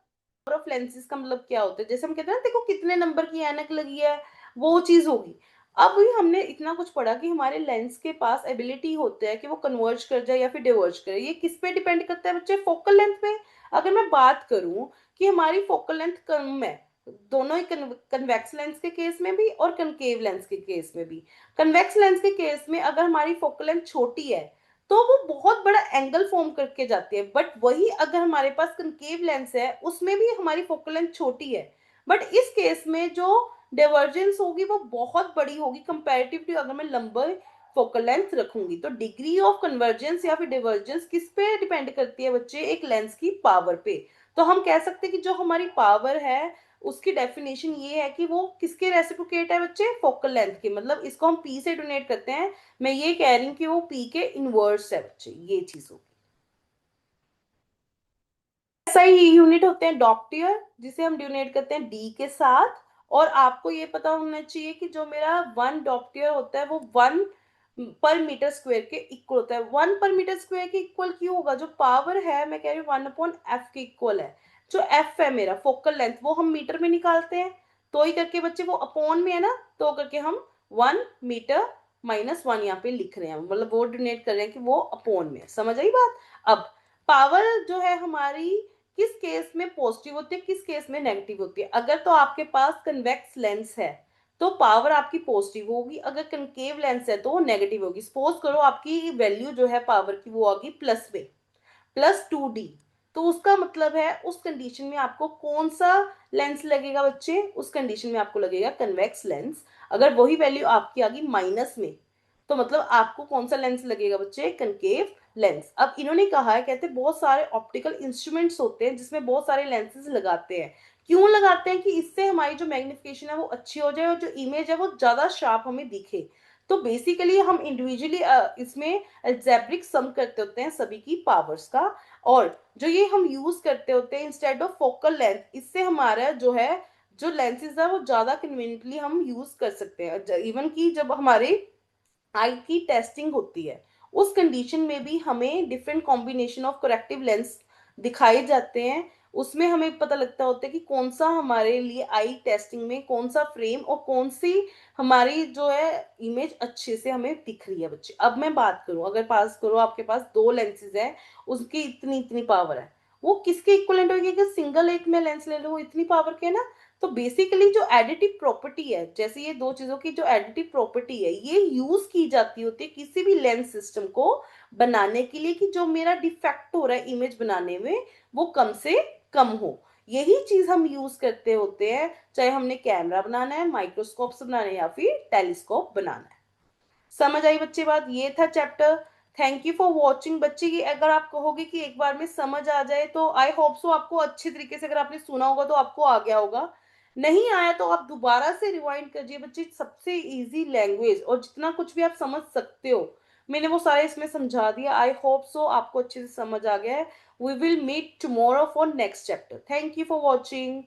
नंबर ऑफ लेंसेज का मतलब क्या होता है, जैसे हम कहते हैं ना देखो कितने नंबर की ऐनक लगी है, वो चीज होगी। अब भी हमने इतना कुछ पढ़ा कि हमारे लेंस के पास एबिलिटी होता है कि वो कन्वर्ज कर जाए या फिर डिवर्ज करे, ये किस पे डिपेंड करता है बच्चे, फोकल लेंथ पे। अगर मैं बात करूं कि हमारी फोकल लेंथ कम है, दोनों ही कन्वेक्स लेंस के केस में भी और कनकेव लेंस के केस में भी, कन्वेक्स लेंस के केस में अगर हमारी फोकल लेंथ छोटी है तो वो बहुत बड़ा एंगल फॉर्म करके जाती है, बट वही अगर हमारे पास कनकेव लेंस है उसमें भी हमारी फोकल लेंथ छोटी है, बट इस केस में जो डाइवर्जेंस होगी वो बहुत बड़ी होगी कंपैरेटिवली अगर मैं लंबे फोकल लेंथ रखूंगी। तो डिग्री ऑफ कन्वर्जेंस या फिर डिवर्जेंस किस पे डिपेंड करती है बच्चे, एक लेंस की पावर पे। तो हम कह सकते हैं कि जो हमारी पावर है उसकी डेफिनेशन ये है कि वो किसके रेसिप्रोकेट है बच्चे, फोकल लेंथ के, मतलब इसको हम पी से डोनेट करते हैं। मैं ये कह रही हूँ कि वो पी के इनवर्स है बच्चे, ये चीज होगी। ऐसा ही यूनिट होते हैं डॉप्टियर, जिसे हम डोनेट करते हैं डी के साथ। और आपको ये पता होना चाहिए कि जो मेरा 1 डॉप्टियर होता है वो 1 पर मीटर स्क्वायर के इक्वल होता है। 1 पर मीटर स्क्वायर के इक्वल क्यों होगा, जो पावर है मैं कह रही हूँ 1/f के इक्वल है। जो f है मेरा फोकल लेंथ वो हम मीटर में निकालते हैं, तो ही करके बच्चे वो अपॉन में है ना, तो करके हम 1 मीटर -1 यहाँ पे लिख रहे हैं, मतलब वो डोनेट कर रहे हैं कि वो अपॉन में। समझ आई बात? अब पावर जो है हमारी किस केस में पॉजिटिव होती है किस केस में नेगेटिव होती है। अगर तो आपके पास कन्वेक्स लेंस है तो पावर आपकी पॉजिटिव होगी, अगर कनकेव लेंस है तो वो नेगेटिव होगी। सपोज करो आपकी वैल्यू जो है पावर की वो होगी प्लस में, +2d, तो उसका मतलब है उस कंडीशन में आपको कौन सा लेंस लगेगा बच्चे, उस कंडीशन में आपको लगेगा कन्वेक्स लेंस। अगर वही वैल्यू आपकी आ गई माइनस में तो मतलब आपको कौन सा लेंस लगेगा बच्चे, कनकेव लेंस। अब इन्होंने कहा है, कहते हैं बहुत सारे ऑप्टिकल इंस्ट्रूमेंट्स होते हैं जिसमें बहुत सारे लेंसेज लगाते हैं। क्यों लगाते हैं, कि इससे हमारी जो मैग्निफिकेशन है वो अच्छी हो जाए और जो इमेज है वो ज्यादा शार्प हमें दिखे। तो बेसिकली हम इंडिविजुअली इसमें अलजेब्रिक सम करते होते हैं सभी की पावर्स का, और जो ये हम यूज करते होते हैं इंस्टेड ऑफ फोकल लेंथ, इससे हमारा जो है जो लेंसेज है वो ज्यादा कन्वीनियंटली हम यूज कर सकते हैं। इवन की जब हमारे आई की टेस्टिंग होती है उस कंडीशन में भी हमें different combination of corrective lens दिखाए जाते हैं, उसमें हमें पता लगता होता है कि कौन सा हमारे लिए आई टेस्टिंग में कौन सा फ्रेम और कौन सी हमारी जो है इमेज अच्छे से हमें दिख रही है बच्चे। अब मैं बात करूं, अगर पास करो आपके पास दो लेंसेज है, उसकी इतनी इतनी पावर है, वो किसके इक्वलेंट होगी, कि सिंगल एक में लेंस ले लो वो इतनी पावर के है ना। तो बेसिकली जो एडिटिव प्रॉपर्टी है, जैसे ये दो चीजों की जो एडिटिव प्रॉपर्टी है ये यूज की जाती होती है किसी भी लेंस सिस्टम को बनाने के लिए, कि जो मेरा डिफेक्ट हो रहा है इमेज बनाने में वो कम से कम हो। यही चीज हम यूज करते होते हैं चाहे हमने कैमरा बनाना है, माइक्रोस्कोप बनाना है या फिर टेलीस्कोप बनाना है। समझ आई बच्चे बात? ये था chapter. Thank you for watching बच्चे। ये अगर आप कहोगे कि एक बार में समझ आ जाए तो आई होप सो आपको अच्छे तरीके से, अगर आपने सुना होगा तो आपको आ गया होगा, नहीं आया तो आप दोबारा से रिवाइंड कीजिए बच्चे। सबसे इजी लैंग्वेज और जितना कुछ भी आप समझ सकते हो मैंने वो सारे इसमें समझा दिया। आई होप सो आपको अच्छे से समझ आ गया है। We will meet tomorrow for next chapter. Thank you for watching.